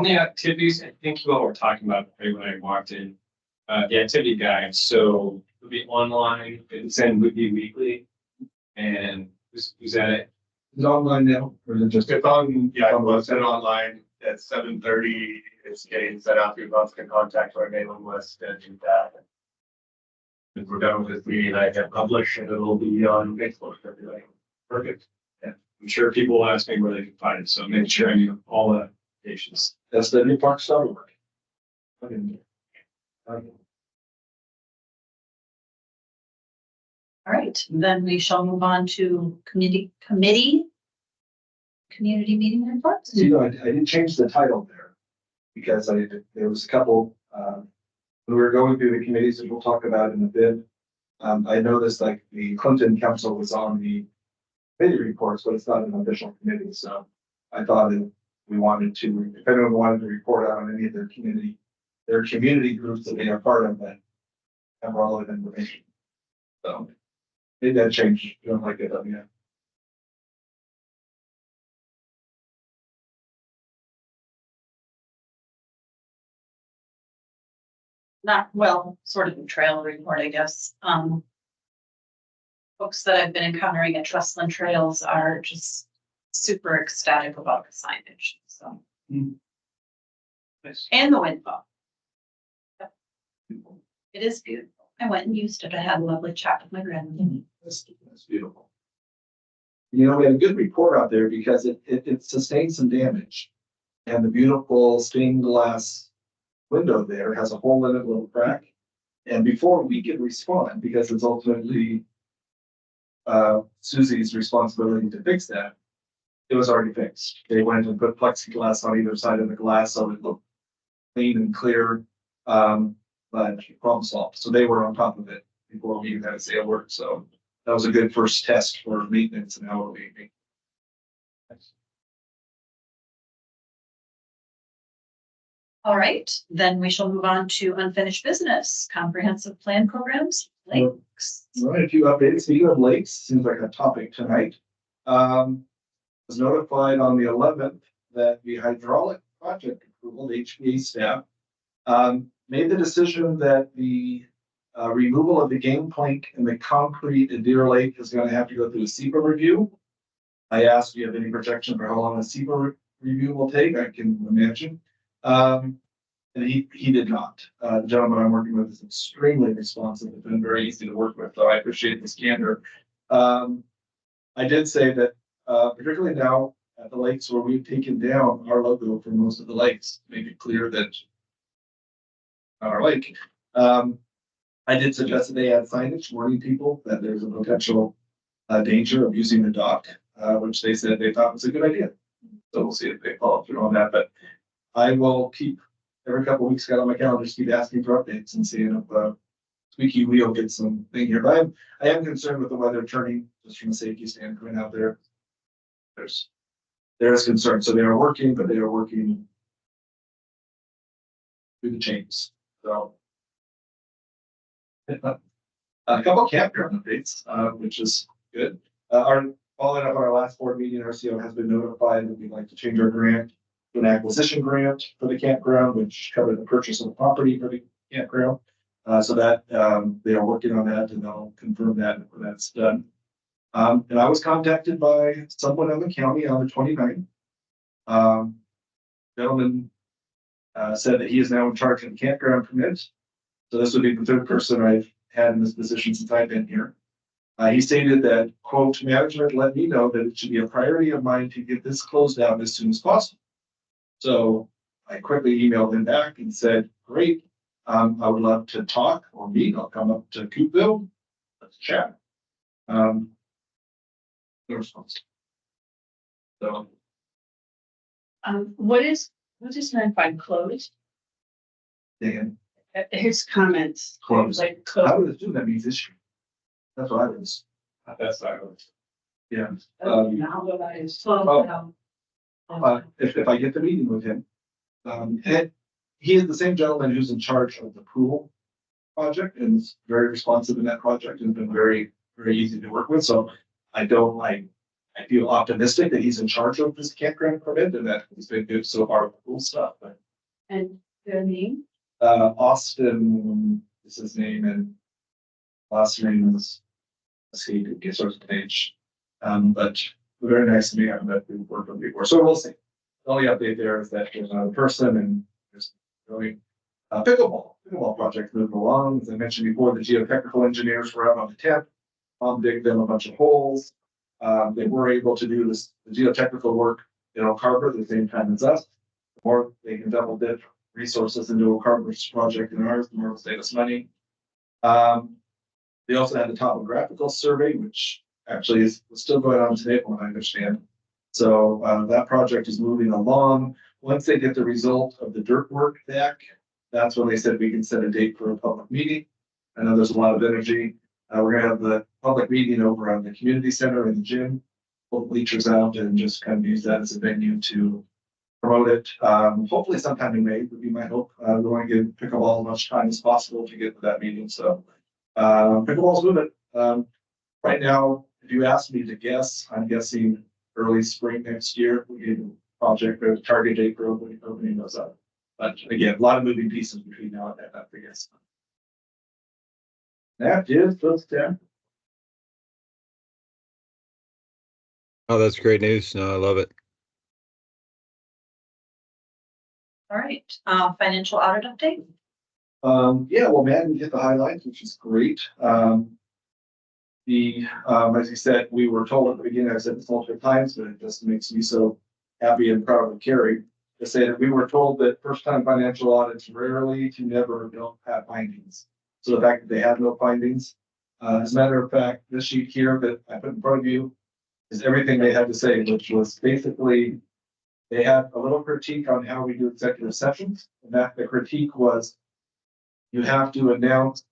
the activities, I think you all were talking about right when I walked in, the activity guide. So it'll be online, it's in Woodby Weekly. And who's at it? Is it online now? Or is it just? It's on, yeah, it was sent online at 7:30. It's getting sent out through constant contact to our mailing list and do that. And we're done with this meeting, I can publish and it'll be on Facebook for everybody. Perfect. Yeah, I'm sure people will ask me where they can find it. So make sure I give all the applications. That's the new park summer work. All right, then we shall move on to community meeting reports. So, I did change the title there because there was a couple, when we were going through the committees that we'll talk about in a bit. I noticed like the Clinton Council was on the committee reports, but it's not an official committee, so I thought that we wanted to, if anyone wanted to report out on any of their community groups that they are part of, that have relevant information. So maybe that changed, you don't like it, yeah. Not, well, sort of a trail report, I guess. Folks that I've been encountering at Trustland Trails are just super ecstatic about the signage, so. Nice. And the windfall. Yep. It is beautiful. I went and used it. I had a lovely chat with my grandmother. That's beautiful. We had a good report out there because it sustained some damage. And the beautiful stained glass window there has a hole in it, a little crack. And before we could respond, because it's ultimately Susie's responsibility to fix that, it was already fixed. They went and put plexiglass on either side of the glass so it looked clean and clear. But problem solved. So they were on top of it before we even had to say a word. So that was a good first test for maintenance and how it would be. All right, then we shall move on to unfinished business, comprehensive plan programs, lakes. Right, a few updates. Speaking of lakes, seems like a topic tonight. Was notified on the 11th that the hydraulic project approval, the HPA staff, made the decision that the removal of the game plank and the concrete in Deer Lake is going to have to go through a SEPA review. I asked, do you have any projection for how long a SEPA review will take? I can imagine. And he did not. The gentleman I'm working with is extremely responsive. It's been very easy to work with, so I appreciate this candor. I did say that, particularly now at the lakes where we've taken down our logo for most of the lakes, make it clear that on our lake. I did suggest that they add signage warning people that there's a potential danger of using the dock, which they said they thought was a good idea. So we'll see if they follow through on that. But I will keep every couple of weeks, got on my calendar, just keep asking for updates and seeing if squeaky wheel gets some thing here. But I am concerned with the weather turning, just from a safety standpoint out there. There is concern. So they are working, but they are working through the chains. So a couple of campground updates, which is good. Following up on our last board meeting, RCO has been notified that we'd like to change our grant to an acquisition grant for the campground, which covered the purchase of the property for the campground. So that they are working on that, and they'll confirm that when that's done. And I was contacted by someone in the county on the 29th. Gentleman said that he is now in charge of the campground permits. So this would be the third person I've had in this position since I've been here. He stated that, quote, management let me know that it should be a priority of mine to get this closed out as soon as possible. So I quickly emailed him back and said, great, I would love to talk or meet. I'll come up to Coopville. Let's chat. No response. So. What is meant by closed? Dan, His comments. Closed. Like I closed. would assume that means issue. That's what I was. That's not. Yeah. Now that I Oh. If I get the meeting with him, and he is the same gentleman who's in charge of the pool project and is very responsive in that project and been very, very easy to work with. So I feel optimistic that he's in charge of this campground permit and that he's been good so far with the pool stuff. But And their name? Austin is his name, and last name is escaped, gets our page. But very nice to meet him that we've worked with before. So we'll see. The only update there is that there's another person and there's really pickleball project moving along. As I mentioned before, the geotechnical engineers were out on the 10th. Dig them a bunch of holes. They were able to do the geotechnical work in Oak Harbor at the same time as us. more they can double dip resources into a carbon project than ours, the more it'll save us money. They also had the topographical survey, which actually is still going on today, from what I understand. So that project is moving along. Once they get the result of the dirt work back, that's when they said we can set a date for a public meeting. I know there's a lot of energy. We're gonna have the public meeting over on the community center in the gym. Pull bleachers out and just kind of use that as a venue to promote it. Hopefully sometime in May would be my hope. We want to give pickleball as much time as possible to get to that meeting. So pickleball's moving. Right now, if you ask me to guess, I'm guessing early spring next year. We get a project or target date for opening those up. But again, a lot of moving pieces between now and then, I guess. That is those 10. Oh, that's great news. No, I love it. All right, financial audit update. Yeah, well, man, we hit the highlights, which is great. As you said, we were told at the beginning, I've said this multiple times, but it just makes me so happy and proud of Carrie to say that we were told that first-time financial audits rarely to never don't have findings. So the fact that they had no findings, as a matter of fact, this sheet here that I put in front of you is everything they had to say, which was basically they had a little critique on how we do executive sessions, and that the critique was you have to announce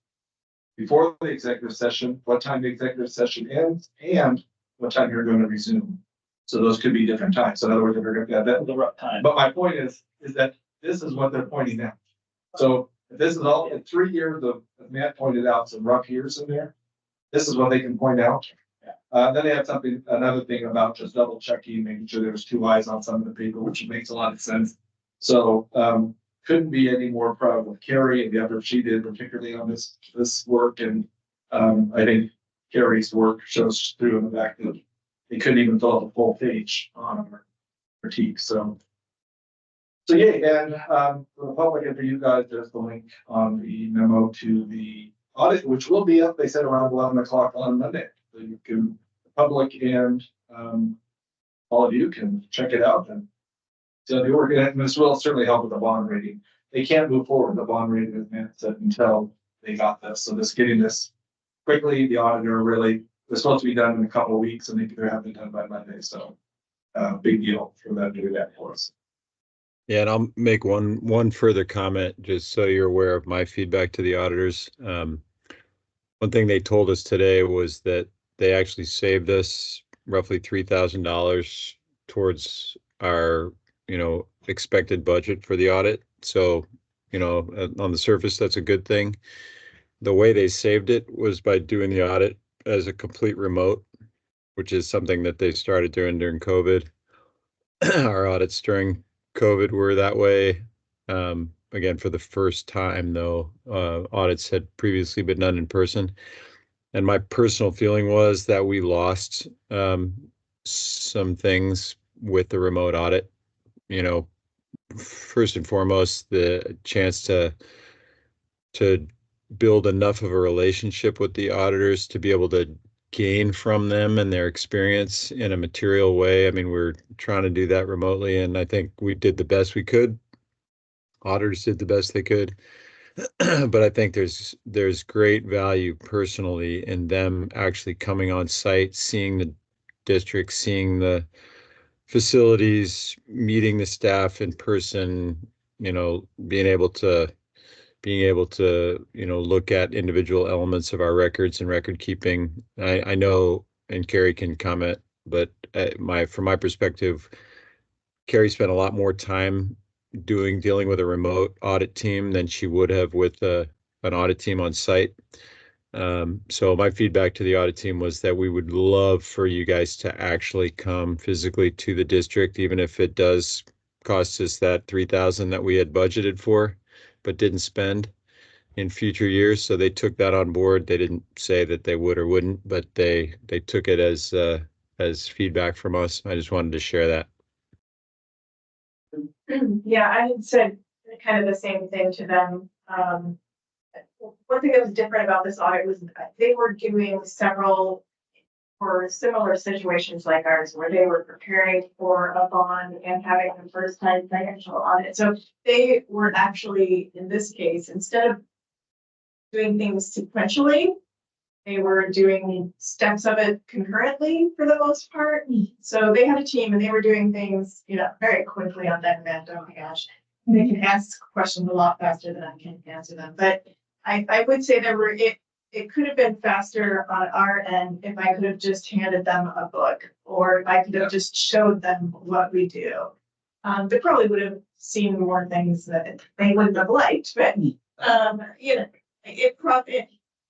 before the executive session what time the executive session ends and what time you're going to resume. So those could be different times. So in other words, if you're going to have that, The rough time. but my point is that this is what they're pointing out. So if this is all in 3 years of, as Matt pointed out, some rough years in there. This is what they can point out. Then they had another thing about just double checking, making sure there was 2 eyes on some of the paper, which makes a lot of sense. So couldn't be any more proud of Carrie and the effort she did, particularly on this work. And I think Carrie's work shows through in the fact that they couldn't even fill out the full page on our critique. So yeah, and for the public and for you guys, there's the link on the memo to the audit, which will be up, they said, around 11 o'clock on Monday. So you can, the public and all of you can check it out. And so the work, and this will certainly help with the bond rating. They can't move forward with the bond rating, as Matt said, until they got this. So getting this quickly, the auditor really was supposed to be done in a couple of weeks, and they're having it done by Monday. So big deal for them to do that for us. Yeah, and I'll make one further comment, just so you're aware of my feedback to the auditors. One thing they told us today was that they actually saved us roughly $3,000 towards our, expected budget for the audit. So, on the surface, that's a good thing. The way they saved it was by doing the audit as a complete remote, which is something that they started doing during COVID. Our audits during COVID were that way. Again, for the first time, though, audits had previously been done in person. And my personal feeling was that we lost some things with the remote audit. First and foremost, the chance to build enough of a relationship with the auditors to be able to gain from them and their experience in a material way. I mean, we're trying to do that remotely, and I think we did the best we could. Auditors did the best they could. But I think there's great value personally in them actually coming on site, seeing the district, seeing the facilities, meeting the staff in person, being able to look at individual elements of our records and record keeping. I know, and Carrie can comment, but from my perspective, Carrie spent a lot more time dealing with a remote audit team than she would have with an audit team on site. So my feedback to the audit team was that we would love for you guys to actually come physically to the district, even if it does cost us that $3,000 that we had budgeted for, but didn't spend in future years. So they took that on board. They didn't say that they would or wouldn't, but they took it as feedback from us. I just wanted to share that. Yeah, I had said kind of the same thing to them. One thing that was different about this audit was they were doing several for similar situations like ours, where they were preparing for a bond and having a first time financial audit. So they were actually, in this case, instead of doing things sequentially, they were doing steps of it concurrently for the most part. So they had a team and they were doing things, very quickly on that event. Oh my gosh. They can ask questions a lot faster than I can answer them. But I would say it could have been faster on our end if I could have just handed them a book, or if I could have just showed them what we do. They probably would have seen more things that they wouldn't have liked, but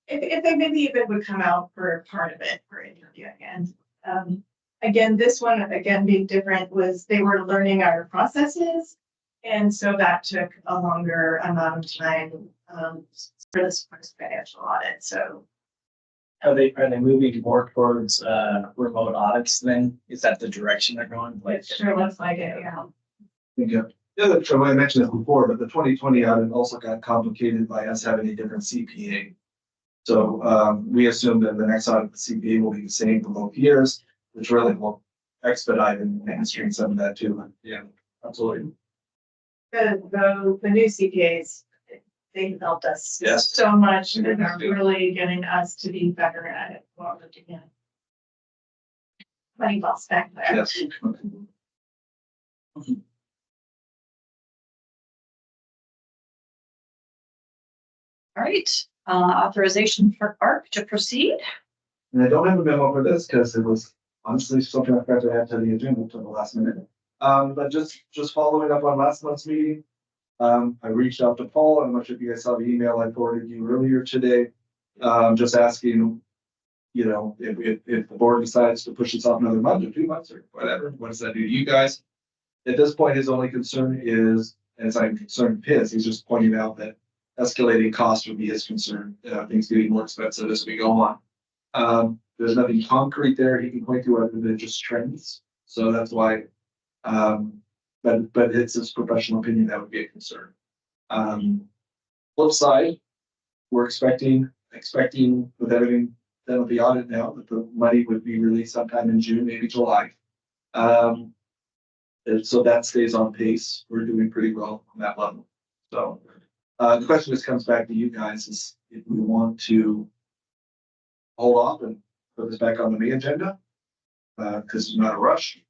if they maybe even would come out for part of it for interviewing. And again, this one again being different was they were learning our processes, and so that took a longer amount of time for this first financial audit. So Are they moving more towards remote audits then? Is that the direction they're going? it sure looks like it, yeah. Yeah, so I mentioned this before, but the 2020 audit also got complicated by us having a different CPA. So we assume that the next audit, the CPA will be the same for both years, which really will expedite and answering some of that too. Yeah, absolutely. The new CPAs, they helped us Yes. so much, and they're really getting us to be better at it. What we're doing. Money well spent there. Yes. All right, authorization for ARC to proceed. And I don't have a memo for this because it was honestly something I forgot to add to the agenda until the last minute. But just following up on last month's meeting, I reached out to Paul. I'm not sure if you guys saw the email I forwarded you earlier today. Just asking, if the board decides to push this off another month or 2 months or whatever, what does that do to you guys? At this point, his only concern is, as I'm concerned his, he's just pointing out that escalating costs would be his concern. Things getting more expensive as we go on. There's nothing concrete there he can point to other than just trends. So that's why, but it's his professional opinion that would be a concern. Flip side, we're expecting with everything done with the audit now that the money would be released sometime in June, maybe July. And so that stays on pace. We're doing pretty well on that level. So the question just comes back to you guys is if we want to hold off and put this back on the main agenda, because it's not a rush.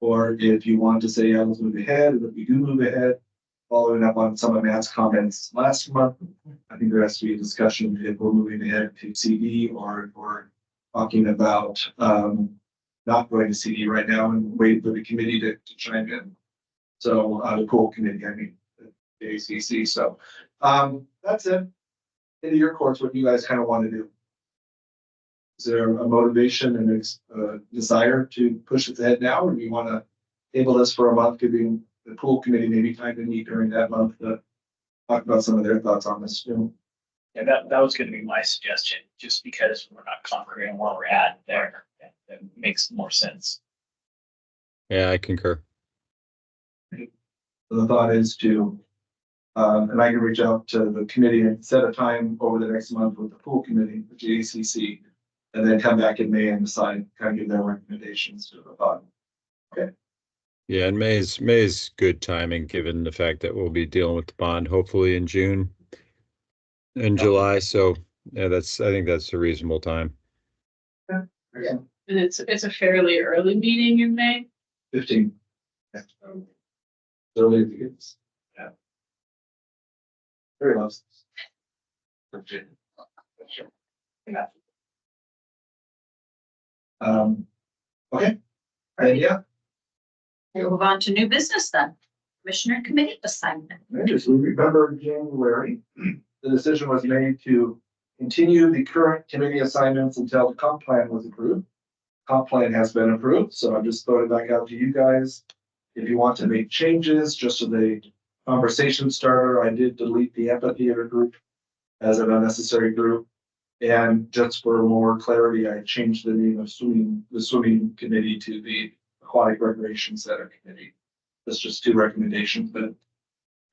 Or if you want to say, yeah, let's move ahead, and if we do move ahead, following up on some of Matt's comments last month, I think there has to be a discussion if we're moving ahead to CD or if we're talking about not going to CD right now and wait for the committee to chime in. So the pool committee, I mean, the ACC. So that's it. Into your courts, what you guys kind of want to do. Is there a motivation and a desire to push it ahead now, or do you want to table this for a month, giving the pool committee maybe time to meet during that month to talk about some of their thoughts on this? Yeah, that was gonna be my suggestion, just because we're not concrete on where we're at there. That makes more sense. Yeah, I concur. So the thought is to, and I can reach out to the committee and set a time over the next month with the pool committee, the GACC, and then come back in May and decide, kind of give their recommendations to the thought. Okay. Yeah, and May's good timing, given the fact that we'll be dealing with the bond hopefully in June and July. So yeah, I think that's a reasonable time. Yeah. And it's a fairly early meeting in May. 15. Yeah. Early as it gets. Yeah. Very loves. Yeah. Okay. And yeah, We'll move on to new business then. Commissioner committee assignment. as we remember in January, the decision was made to continue the current committee assignments until the comp plan was approved. Comp plan has been approved, so I'm just throwing it back out to you guys. If you want to make changes, just as a conversation starter, I did delete the amphitheater group as an unnecessary group. And just for more clarity, I changed the name of the swimming committee to the Aquatic Recreation Center Committee. That's just 2 recommendations, but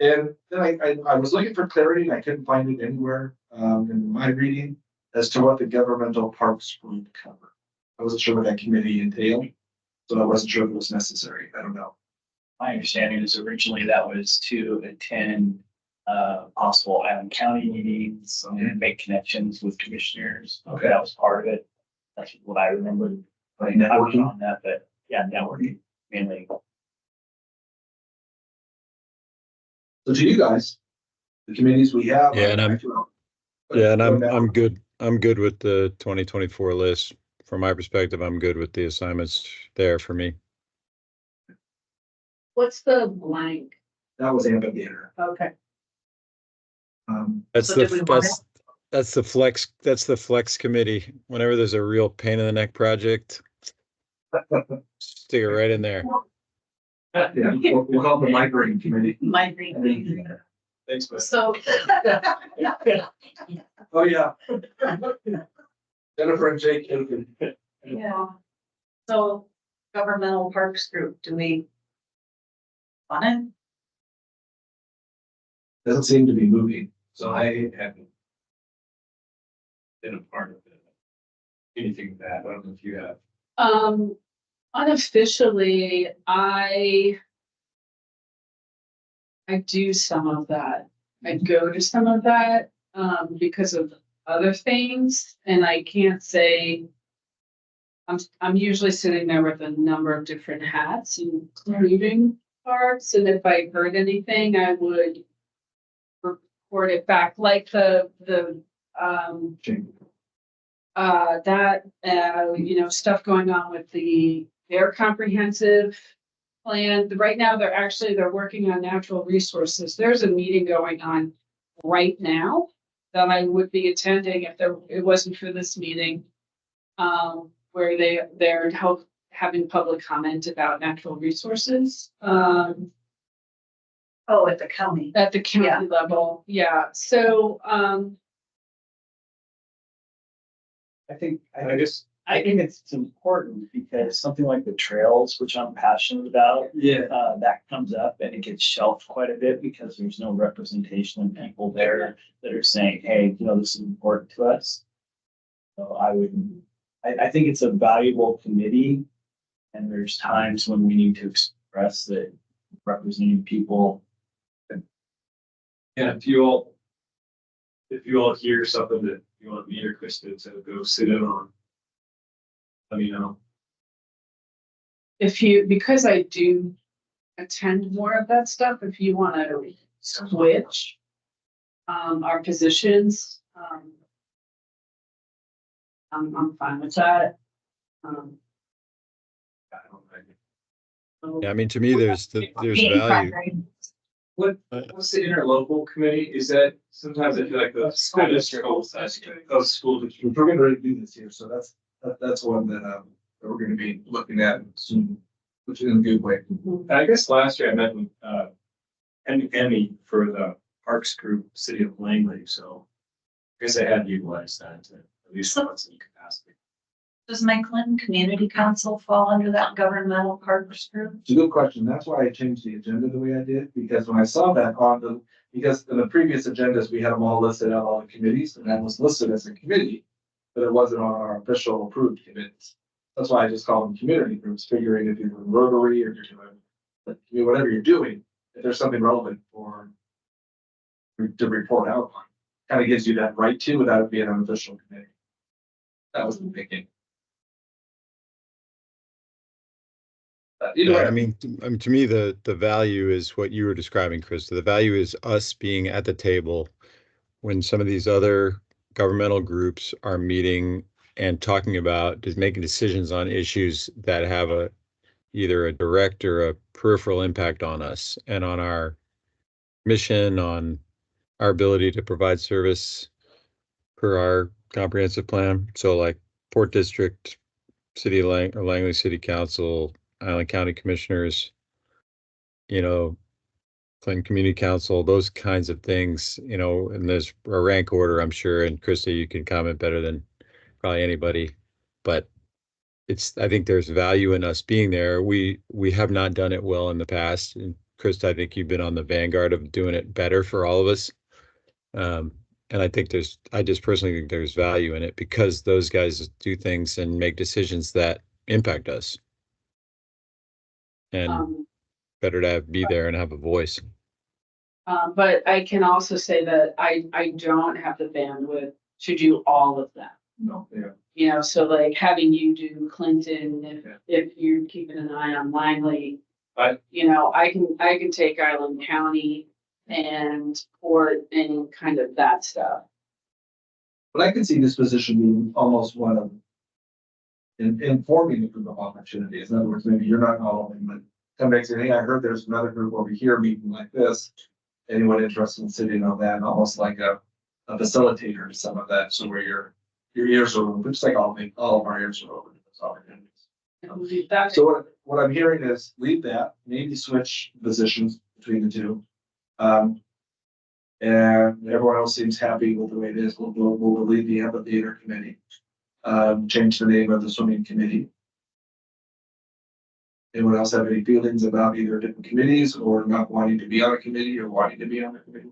and then I was looking for clarity and I couldn't find it anywhere in my reading as to what the governmental parks group covered. I wasn't sure what that committee entailed, so I wasn't sure if it was necessary. I don't know. My understanding is originally that was to attend possible Island County meetings and make connections with commissioners. Okay. That was part of it. That's what I remember. Like I'm not networking. on that, but yeah, networking mainly. So to you guys, the committees we have. Yeah, and I'm good. I'm good with the 2024 list. From my perspective, I'm good with the assignments there for me. What's the blank? That was amphitheater. Okay. That's So the do we want that's the flex committee. Whenever there's a real pain in the neck project, stick it right in there. Yeah, we'll call it the migraine committee. Migraine. Thanks, man. So, Oh, yeah. Jennifer and Jake. Hilton. yeah. So governmental parks group, do we want it? Doesn't seem to be moving. So I haven't been a part of it. Anything with that, I don't know if you have. Unofficially, I do some of that. I go to some of that, because of other things, and I can't say. I'm usually sitting there with a number of different hats, including parks, and if I heard anything, I would report it back, like stuff going on with their comprehensive plan. Right now, they're working on natural resources. There's a meeting going on right now that I would be attending if it wasn't for this meeting. Where they're having public comment about natural resources. Oh, at the county. At the county level, yeah, so, I think I just, I think it's important because something like the trails, which I'm passionate about, Yeah. that comes up and it gets shelved quite a bit because there's no representation of people there that are saying, hey, this is important to us. So I think it's a valuable committee, and there's times when we need to express that representing people. yeah, if you all hear something that you want me or Kristen to go sit in on, let me know. because I do attend more of that stuff, if you wanna switch our positions, I'm fine with that. I don't know. Yeah, I mean, to me, there's value. What's the interlocal committee? Is that, sometimes I feel like the school district. School district. We're gonna do this here, so that's one that we're gonna be looking at soon, which is in a good way. I guess last year I met with, Emmy for the Parks Group, City of Langley, so I guess I had utilized that to at least once in capacity. Does my Clinton Community Council fall under that governmental parks group? It's a good question. That's why I changed the agenda the way I did, because when I saw that because in the previous agendas, we had them all listed out, all the committees, and that was listed as a committee, but it wasn't on our official approved committees. That's why I just call them community groups, figuring if you're doing Rotary or you're doing, whatever you're doing, if there's something relevant to report out on, kind of gives you that right to without it being an official committee. That was the thinking. Yeah, I mean, to me, the value is what you were describing, Krista. The value is us being at the table when some of these other governmental groups are meeting and talking about just making decisions on issues that have either a direct or a peripheral impact on us and on our mission, on our ability to provide service per our comprehensive plan. So like Port District, City of Langley City Council, Island County Commissioners, Clinton Community Council, those kinds of things, and there's a rank order, I'm sure, and Krista, you can comment better than probably anybody, but I think there's value in us being there. We have not done it well in the past, and Krista, I think you've been on the vanguard of doing it better for all of us. And I just personally think there's value in it because those guys do things and make decisions that impact us. And better to be there and have a voice. But I can also say that I don't have the bandwidth to do all of that. No, yeah. You know, so like having you do Clinton, if you're keeping an eye on Langley. Right. You know, I can take Island County and Port and kind of that stuff. But I can see this position being almost one of informing a group of opportunities. In other words, maybe you're not calling, but come back and say, hey, I heard there's another group over here meeting like this. Anyone interested in sitting on that? Almost like a facilitator to some of that. So where your ears are open, just like all of our ears are open to those opportunities. So what I'm hearing is leave that, maybe switch positions between the two. And everyone else seems happy with the way it is. We'll leave the amphitheater committee. Change the name of the swimming committee. Anyone else have any feelings about either different committees or not wanting to be on a committee or wanting to be on a committee?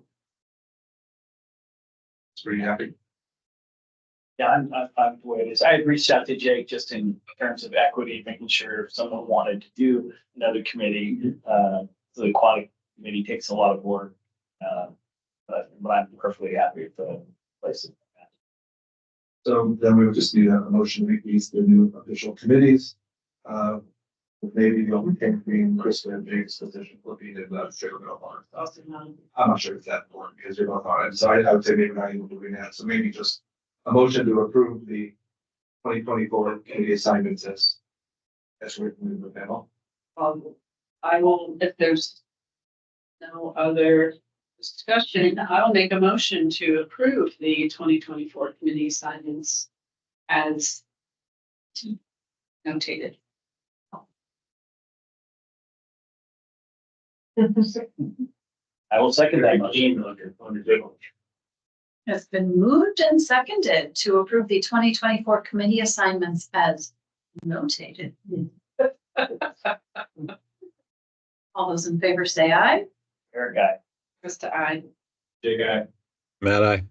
It's pretty happy. Yeah, I'm the way it is. I had reached out to Jake just in terms of equity, making sure if someone wanted to do another committee, the aquatic committee takes a lot of work. But I'm perfectly happy with the place. So then we would just need a motion to make these the new official committees. Maybe the only thing being Krista and Jake's position flipping in the sugar mill farm. I'm not sure if that's important because you're both on it. So I would say maybe not even doing that. So maybe just a motion to approve the 2024 committee assignments as written in the memo. I will, if there's no other discussion, I'll make a motion to approve the 2024 committee assignments as notated. I will second that motion. It's been moved and seconded to approve the 2024 committee assignments as notated. All those in favor say aye. Eric, guy. Krista, I. Jake, I. Matt, I.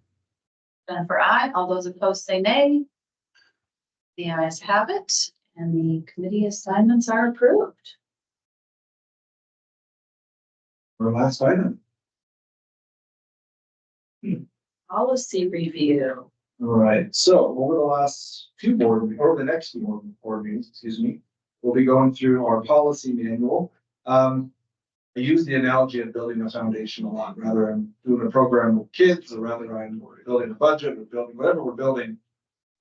Jennifer, aye. All those opposed say nay. The ayes have it, and the committee assignments are approved. Our last item. Policy review. All right, so over the last few or the next few board meetings, excuse me, we'll be going through our policy manual. I use the analogy of building a foundation a lot, rather than doing a program with kids, or rather than building a budget or building whatever we're building.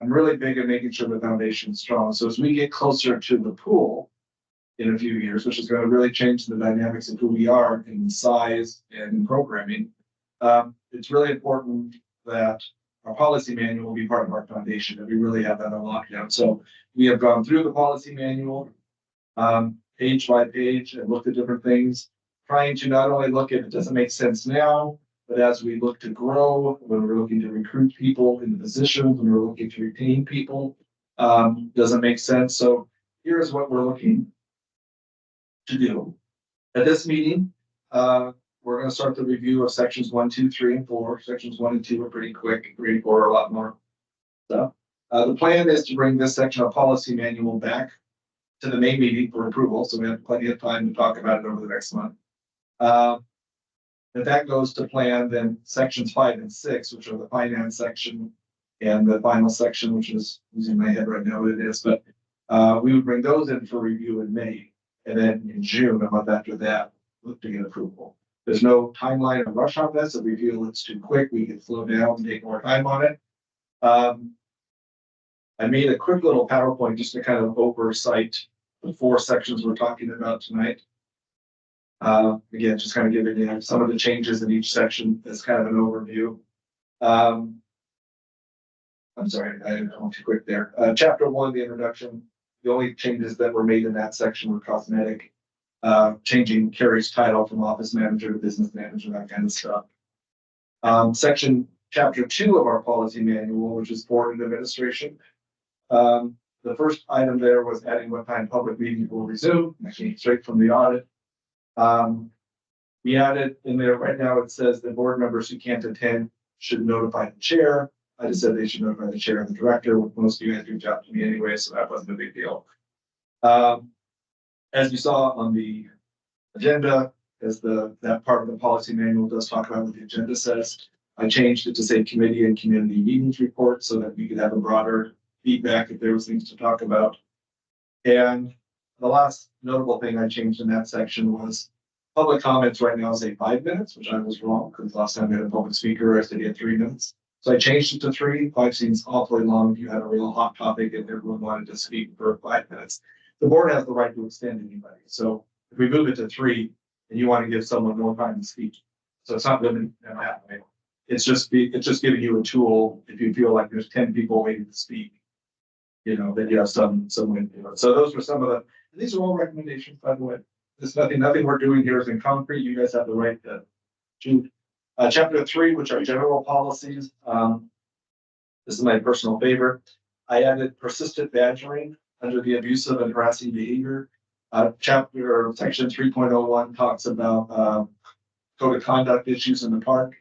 I'm really big at making sure the foundation is strong. So as we get closer to the pool in a few years, which is going to really change the dynamics of who we are in size and in programming, it's really important that our policy manual will be part of our foundation, that we really have that on lockdown. So we have gone through the policy manual page by page and looked at different things, trying to not only look at it doesn't make sense now, but as we look to grow, when we're looking to recruit people into positions, when we're looking to retain people, doesn't make sense. So here's what we're looking to do. At this meeting, we're going to start the review of sections 1, 2, 3, and 4. Sections 1 and 2 are pretty quick. 3 and 4 are a lot more. So the plan is to bring this section of policy manual back to the May meeting for approval. So we have plenty of time to talk about it over the next month. If that goes to plan, then sections 5 and 6, which are the finance section, and the final section, which is losing my head right now what it is, but we would bring those in for review in May. And then in June, a month after that, look to get approval. There's no timeline or rush on this. If we feel it's too quick, we can slow down and take more time on it. I made a quick little PowerPoint just to kind of oversight the 4 sections we're talking about tonight. Again, just kind of giving you some of the changes in each section as kind of an overview. I'm sorry, I went too quick there. Chapter 1, the introduction. The only changes that were made in that section were cosmetic. Changing Carrie's title from office manager to business manager, that kind of stuff. Chapter 2 of our policy manual, which is board and administration. The first item there was adding what time public meetings will resume, actually straight from the audit. We added in there right now, it says that board members who can't attend should notify the chair. I just said they should notify the chair and the director. Most of you guys reach out to me anyway, so that wasn't a big deal. As you saw on the agenda, as that part of the policy manual does talk about what the agenda says, I changed it to say committee and community meetings report so that we could have a broader feedback if there was things to talk about. And the last notable thing I changed in that section was public comments right now say 5 minutes, which I was wrong because last time we had a public speaker, I said he had 3 minutes. So I changed it to 3. 5 seems awfully long if you had a real hot topic and everyone wanted to speak for 5 minutes. The board has the right to extend anybody. So if we move it to 3 and you want to give someone more time to speak, so it's not limited to that way. It's just giving you a tool if you feel like there's 10 people waiting to speak, you know, that you have some way to do it. So those were some of the, these are all recommendations, by the way. There's nothing we're doing here is in concrete. You guys have the right to choose. Chapter 3, which are general policies. This is my personal favorite. I added persistent badgering under the abusive and harassing behavior. Section 3.01 talks about code of conduct issues in the park.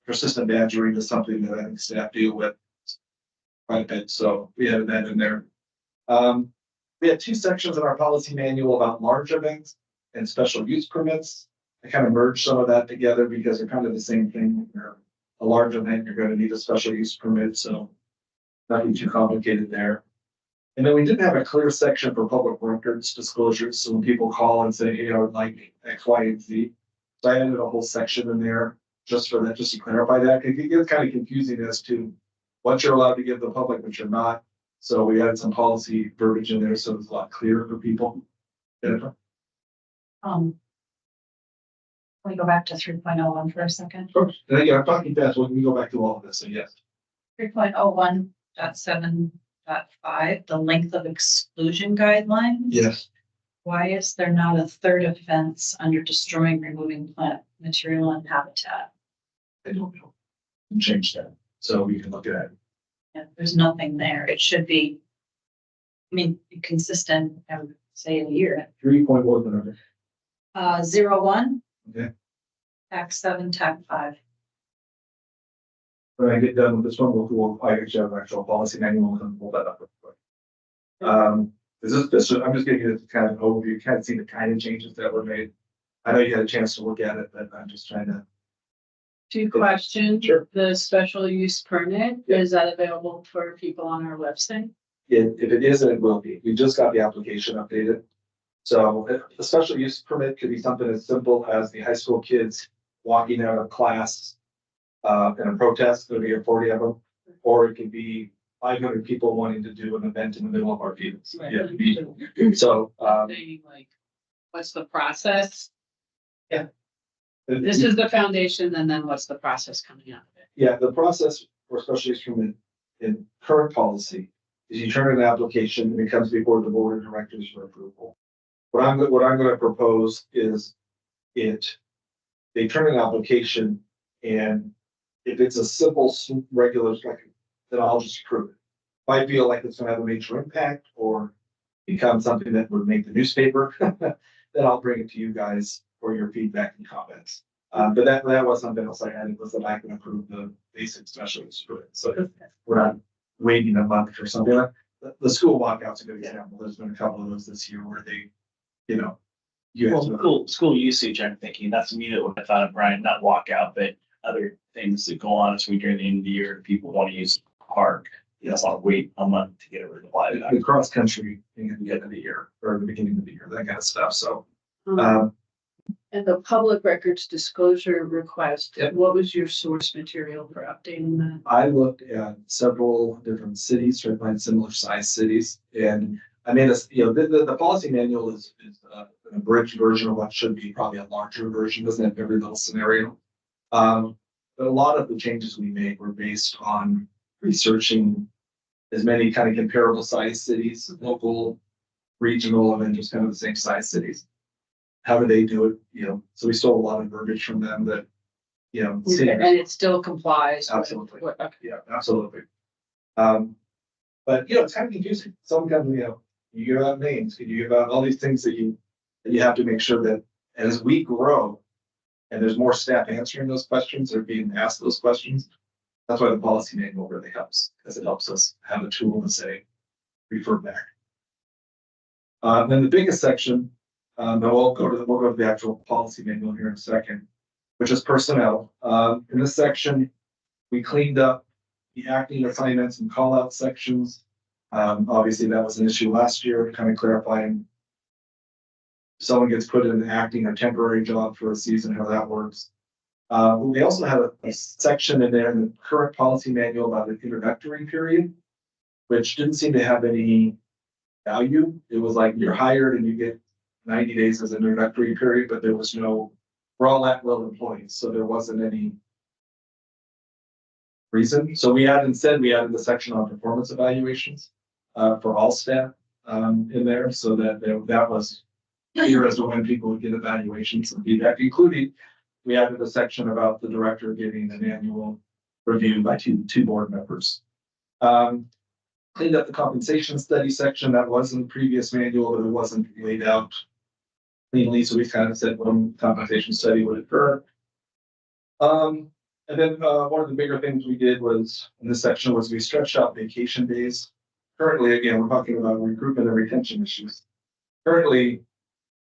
Persistent badgering is something that I think staff deal with quite a bit, so we added that in there. We had 2 sections in our policy manual about large events and special use permits. I kind of merged some of that together because they're kind of the same thing. You're a large event, you're going to need a special use permit, so nothing too complicated there. And then we didn't have a clear section for public records disclosures. So when people call and say, hey, I would like X, Y, and Z. So I added a whole section in there just for that, just to clarify that. It gets kind of confusing as to what you're allowed to give the public, what you're not. So we added some policy verbiage in there, so it's a lot clearer for people. Jennifer? Can we go back to 3.01 for a second? Sure. And again, I'm talking fast. We can go back to all of this. So yes. 3.01.7.5, the length of exclusion guidelines. Yes. Why is there not a third offense under destroying, removing plant material and habitat? I don't know. Change that. So we can look at it. Yeah, there's nothing there. It should be, I mean, consistent, I would say a year. 3.1. 01. Okay. TAC 7, TAC 5. When I get done with this one, we'll actually have an actual policy manual and pull that up real quick. This I'm just giving you this kind of overview, kind of see the kind of changes that were made. I know you had a chance to look at it, but I'm just trying to. 2 questions. Sure. The special use permit, is that available for people on our website? If it isn't, it will be. We just got the application updated. So a special use permit could be something as simple as the high school kids walking out of class in a protest, there'll be 40 of them, or it could be 500 people wanting to do an event in the middle of our fields. Right. Yeah. So Saying like, what's the process? Yeah. This is the foundation, and then what's the process coming out of it? Yeah, the process for special use permit in current policy is you turn in an application and it comes before the board of directors for approval. What I'm going to propose is they turn an application, and if it's a simple regular, then I'll just approve it. If I feel like it's going to have a major impact or become something that would make the newspaper, then I'll bring it to you guys for your feedback and comments. But that was something else I added, was that I can approve the basic special use permit. So we're not waiting a month or something. Like the school walkout's a good example. There's been a couple of those this year where they, you know, School usage, I'm thinking, that's immediately what I thought of, Brian, not walkout, but other things that go on as we during the end of the year, people want to use the park. You don't want to wait a month to get a reply. the cross country thing at the end of the year or the beginning of the year, that kind of stuff. So And the public records disclosure request, Yep. what was your source material for updating that? I looked at several different cities, trying to find similar size cities, and I made the policy manual is an abridged version of what should be probably a larger version, doesn't have every little scenario. But a lot of the changes we made were based on researching as many kind of comparable size cities, local, regional, and then just kind of the same size cities. How do they do it? So we stole a lot of verbiage from them that, And it still complies. with Absolutely. okay. Yeah, absolutely. But it's kind of confusing. Some company, you give out names, you give out all these things that you have to make sure that as we grow and there's more staff answering those questions or being asked those questions. That's why the policy manual really helps, because it helps us have a tool to say, refer back. Then the biggest section, now we'll go to the actual policy manual here in a second, which is personnel. In this section, we cleaned up the acting assignments and call out sections. Obviously that was an issue last year, kind of clarifying if someone gets put in an acting or temporary job for a season, how that works. We also have a section in there in the current policy manual about the introductory period, which didn't seem to have any value. It was like you're hired and you get 90 days as an introductory period, but there was no, we're all at-will employees, so there wasn't any reason. So we added the section on performance evaluations for all staff in there, so that that was clear as to when people would get evaluations and feedback, including we added a section about the director getting an annual review by two board members. Cleaned up the compensation study section that was in the previous manual, but it wasn't laid out cleanly, so we kind of said when compensation study would occur. And then one of the bigger things we did was in this section was we stretched out vacation days. Currently, again, we're talking about recruitment and retention issues. Currently,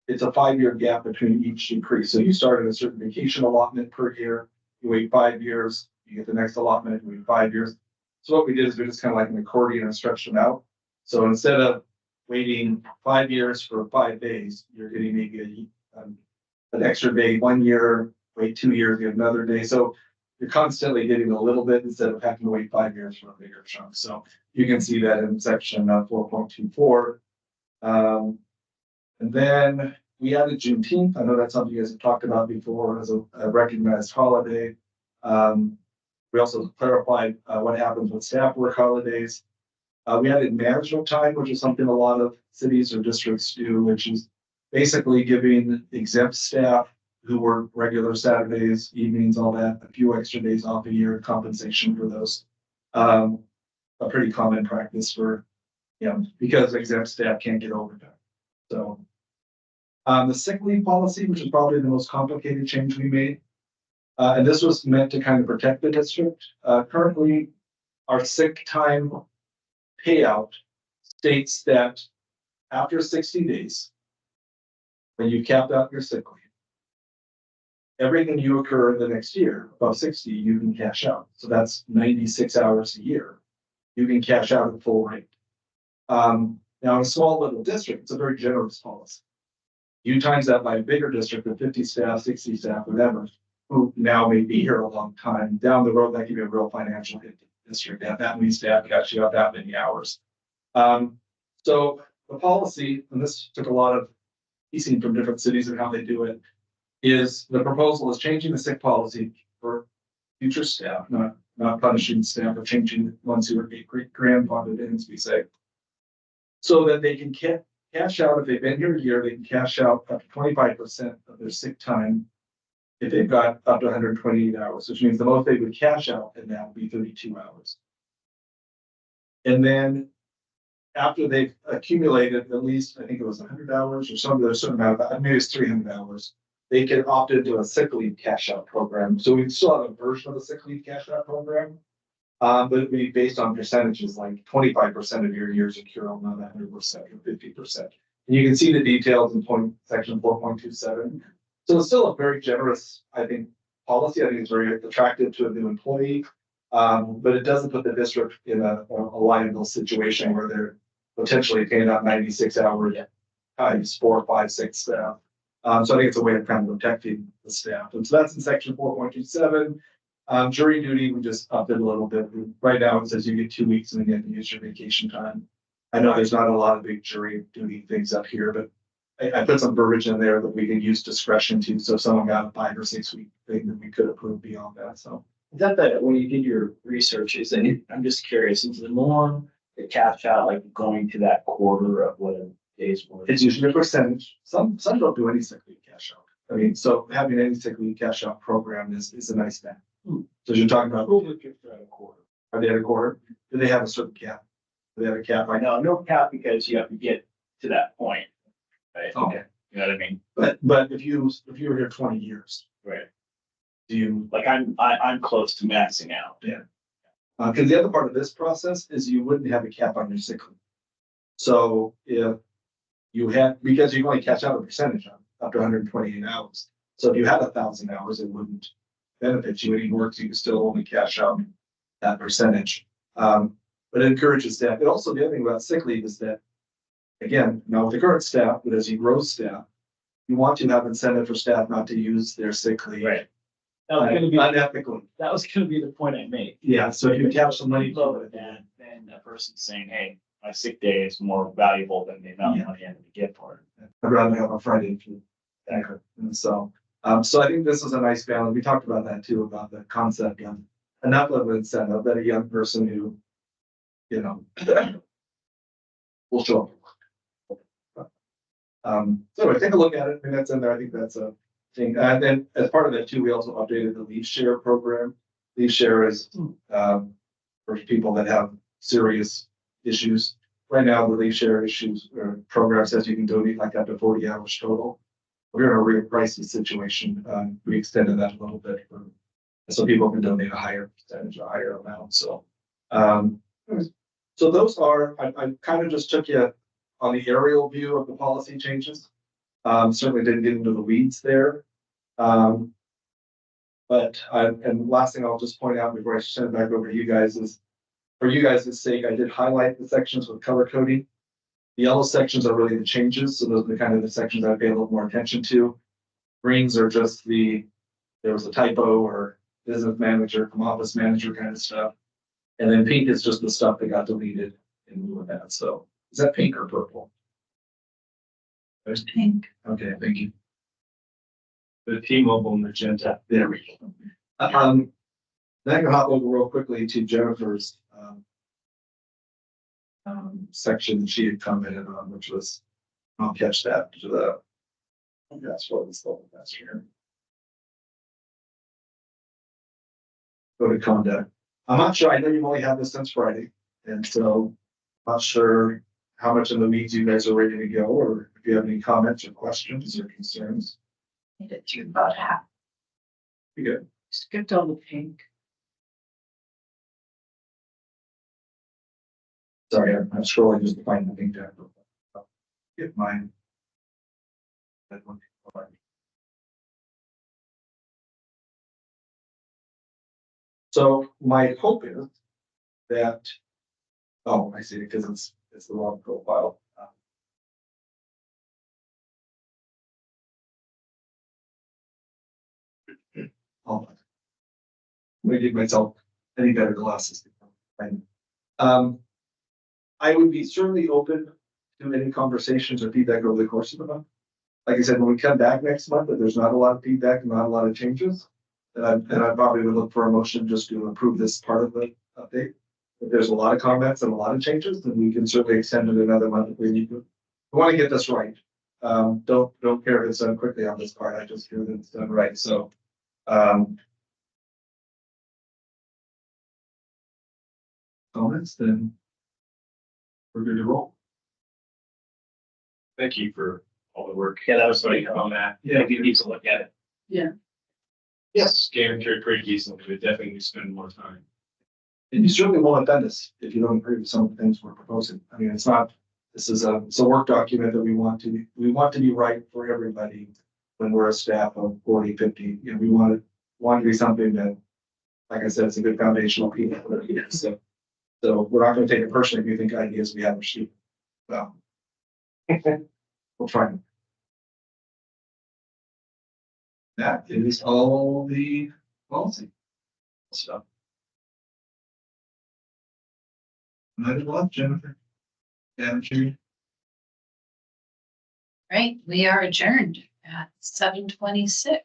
it's a 5-year gap between each increase. So you start at a certain vacation allotment per year, you wait 5 years, you get the next allotment, you wait 5 years. So what we did is we just kind of like an accordion and stretched them out. So instead of waiting 5 years for 5 days, you're getting maybe an extra day 1 year, wait 2 years, get another day. So you're constantly getting a little bit instead of having to wait 5 years for a bigger chunk. So you can see that in section 4.24. And then we added Juneteenth. I know that's something you guys have talked about before as a recognized holiday. We also clarified what happens with staff work holidays. We added management time, which is something a lot of cities or districts do, which is basically giving exempt staff who work regular Saturdays, evenings, all that, a few extra days off a year, compensation for those. A pretty common practice for, because exempt staff can't get overtime. So the sick leave policy, which is probably the most complicated change we made. And this was meant to kind of protect the district. Currently, our sick time payout states that after 60 days, when you capped out your sick leave, everything you occur the next year above 60, you can cash out. So that's 96 hours a year. You can cash out at full rate. Now, in a small little district, it's a very generous policy. You times that by a bigger district of 50 staff, 60 staff, whatever, who now may be here a long time, down the road, that can be a real financial hit to the district. That means staff cash out that many hours. So the policy, and this took a lot of piecing from different cities and how they do it, is the proposal is changing the sick policy for future staff, not punishing staff, but changing the ones who are grandfathered in, as we say, so that they can cash out. If they've been here a year, they can cash out up to 25% of their sick time if they've got up to 128 hours, which means the most they would cash out in that would be 32 hours. And then after they've accumulated at least, I think it was 100 hours or some of a certain amount of, maybe it's 300 hours, they can opt into a sick leave cash out program. So we still have a version of a sick leave cash out program, but it'd be based on percentages, like 25% of your years accrual, not 100% or 50%. And you can see the details in section 4.27. So it's still a very generous, I think, policy. I think it's very attractive to a new employee, but it doesn't put the district in a liable situation where they're potentially paying out 96 hours times 4, 5, 6 staff. So I think it's a way of kind of protecting the staff. And so that's in section 4.27. Jury duty, we just upped it a little bit. Right now it says you get 2 weeks and then you have to use your vacation time. I know there's not a lot of big jury duty things up here, but I put some verbiage in there that we can use discretion to. So if someone got a 5 or 6 week thing, that we could approve beyond that. So Is that when you did your research, I'm just curious, is the norm to cash out like going to that quarter of what a day's worth? it's usually a percentage. Some don't do any sick leave cash out. I mean, so having any sick leave cash out program is a nice thing. So you're talking about, At a quarter. are they at a quarter? Do they have a certain cap? Do they have a cap right now? No cap because you have to get to that point. Right? Okay. You know what I mean? But if you were here 20 years, Right. Do you, like, I'm close to maxing out. Because the other part of this process is you wouldn't have a cap on your sick leave. So if you had, because you can only catch out a percentage on after 128 hours. So if you had 1,000 hours, it wouldn't benefit you anymore, so you can still only cash out that percentage. But it encourages staff. It also, the other thing about sick leave is that, again, now with the current staff, but as you grow staff, you want to have incentive for staff not to use their sick leave. Right. That was gonna be, Unethically. that was gonna be the point I made. Yeah, so if you have some money Low for it, and then a person saying, hey, my sick day is more valuable than the amount of money I'm gonna get for it. I'd rather have a Friday for that. And so, so I think this is a nice balance. We talked about that too, about the concept of enough of an incentive that a young person who, you know, will show up. So anyway, take a look at it. I mean, that's in there. I think that's a thing. And then as part of that too, we also updated the Leave Share program. Leave Share is for people that have serious issues. Right now, the Leave Share issues or program says you can donate like up to 40 hours total. We're in a real crisis situation. We extended that a little bit so people can donate a higher percentage, a higher amount. So, so those are, I kind of just took you on the aerial view of the policy changes. Certainly didn't get into the weeds there. And last thing I'll just point out before I send it back over to you guys is, for you guys' sake, I did highlight the sections with color coding. The yellow sections are really the changes, so those are the kind of the sections I pay a little more attention to. Greens are just there was a typo or business manager from office manager kind of stuff. And then pink is just the stuff that got deleted in lieu of that. So is that pink or purple? There's pink. Okay, thank you. The T-Mobile magenta. There we go. Then I can hop over real quickly to Jennifer's section she had commented on, which was, I'll catch that to the, that's what was the last here. Go to conduct. I'm not sure, I know you've only had this since Friday, and so I'm not sure how much in the weeds you guys are ready to go, or if you have any comments or questions or concerns. Made it through about half. You good? Skipped all the pink. Sorry, I'm scrolling just to find the thing down. Get mine. That one. So my hope is that, oh, I see, because it's the wrong profile. Hold on. Let me give myself any better glasses. I would be certainly open to any conversations or feedback over the course of the month. Like I said, when we come back next month, if there's not a lot of feedback and not a lot of changes, then I probably would look for a motion just to approve this part of the update. If there's a lot of comments and a lot of changes, then we can certainly extend it another month if we need to. We want to get this right. Don't care if it's done quickly on this part. I just care that it's done right. So, comments, then we're good to roll. Thank you for all the work. Yeah, that was Putting on that. Yeah. If you need to look at it. Yes. Scan through pretty decently, but definitely spend more time. And you certainly won't offend us if you don't agree with some of the things we're proposing. I mean, it's not, it's a work document that we want to be right for everybody when we're a staff of 40, 50. You know, we want to be something that, like I said, it's a good foundational piece. So we're not going to take it personally if you think ideas we have are stupid. Well, we'll try. That is all the policy stuff. Night of luck, Jennifer. And you. Right, we are adjourned at 7:26.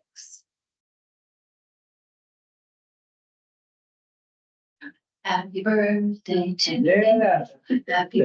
Happy birthday to you. Yeah. Happy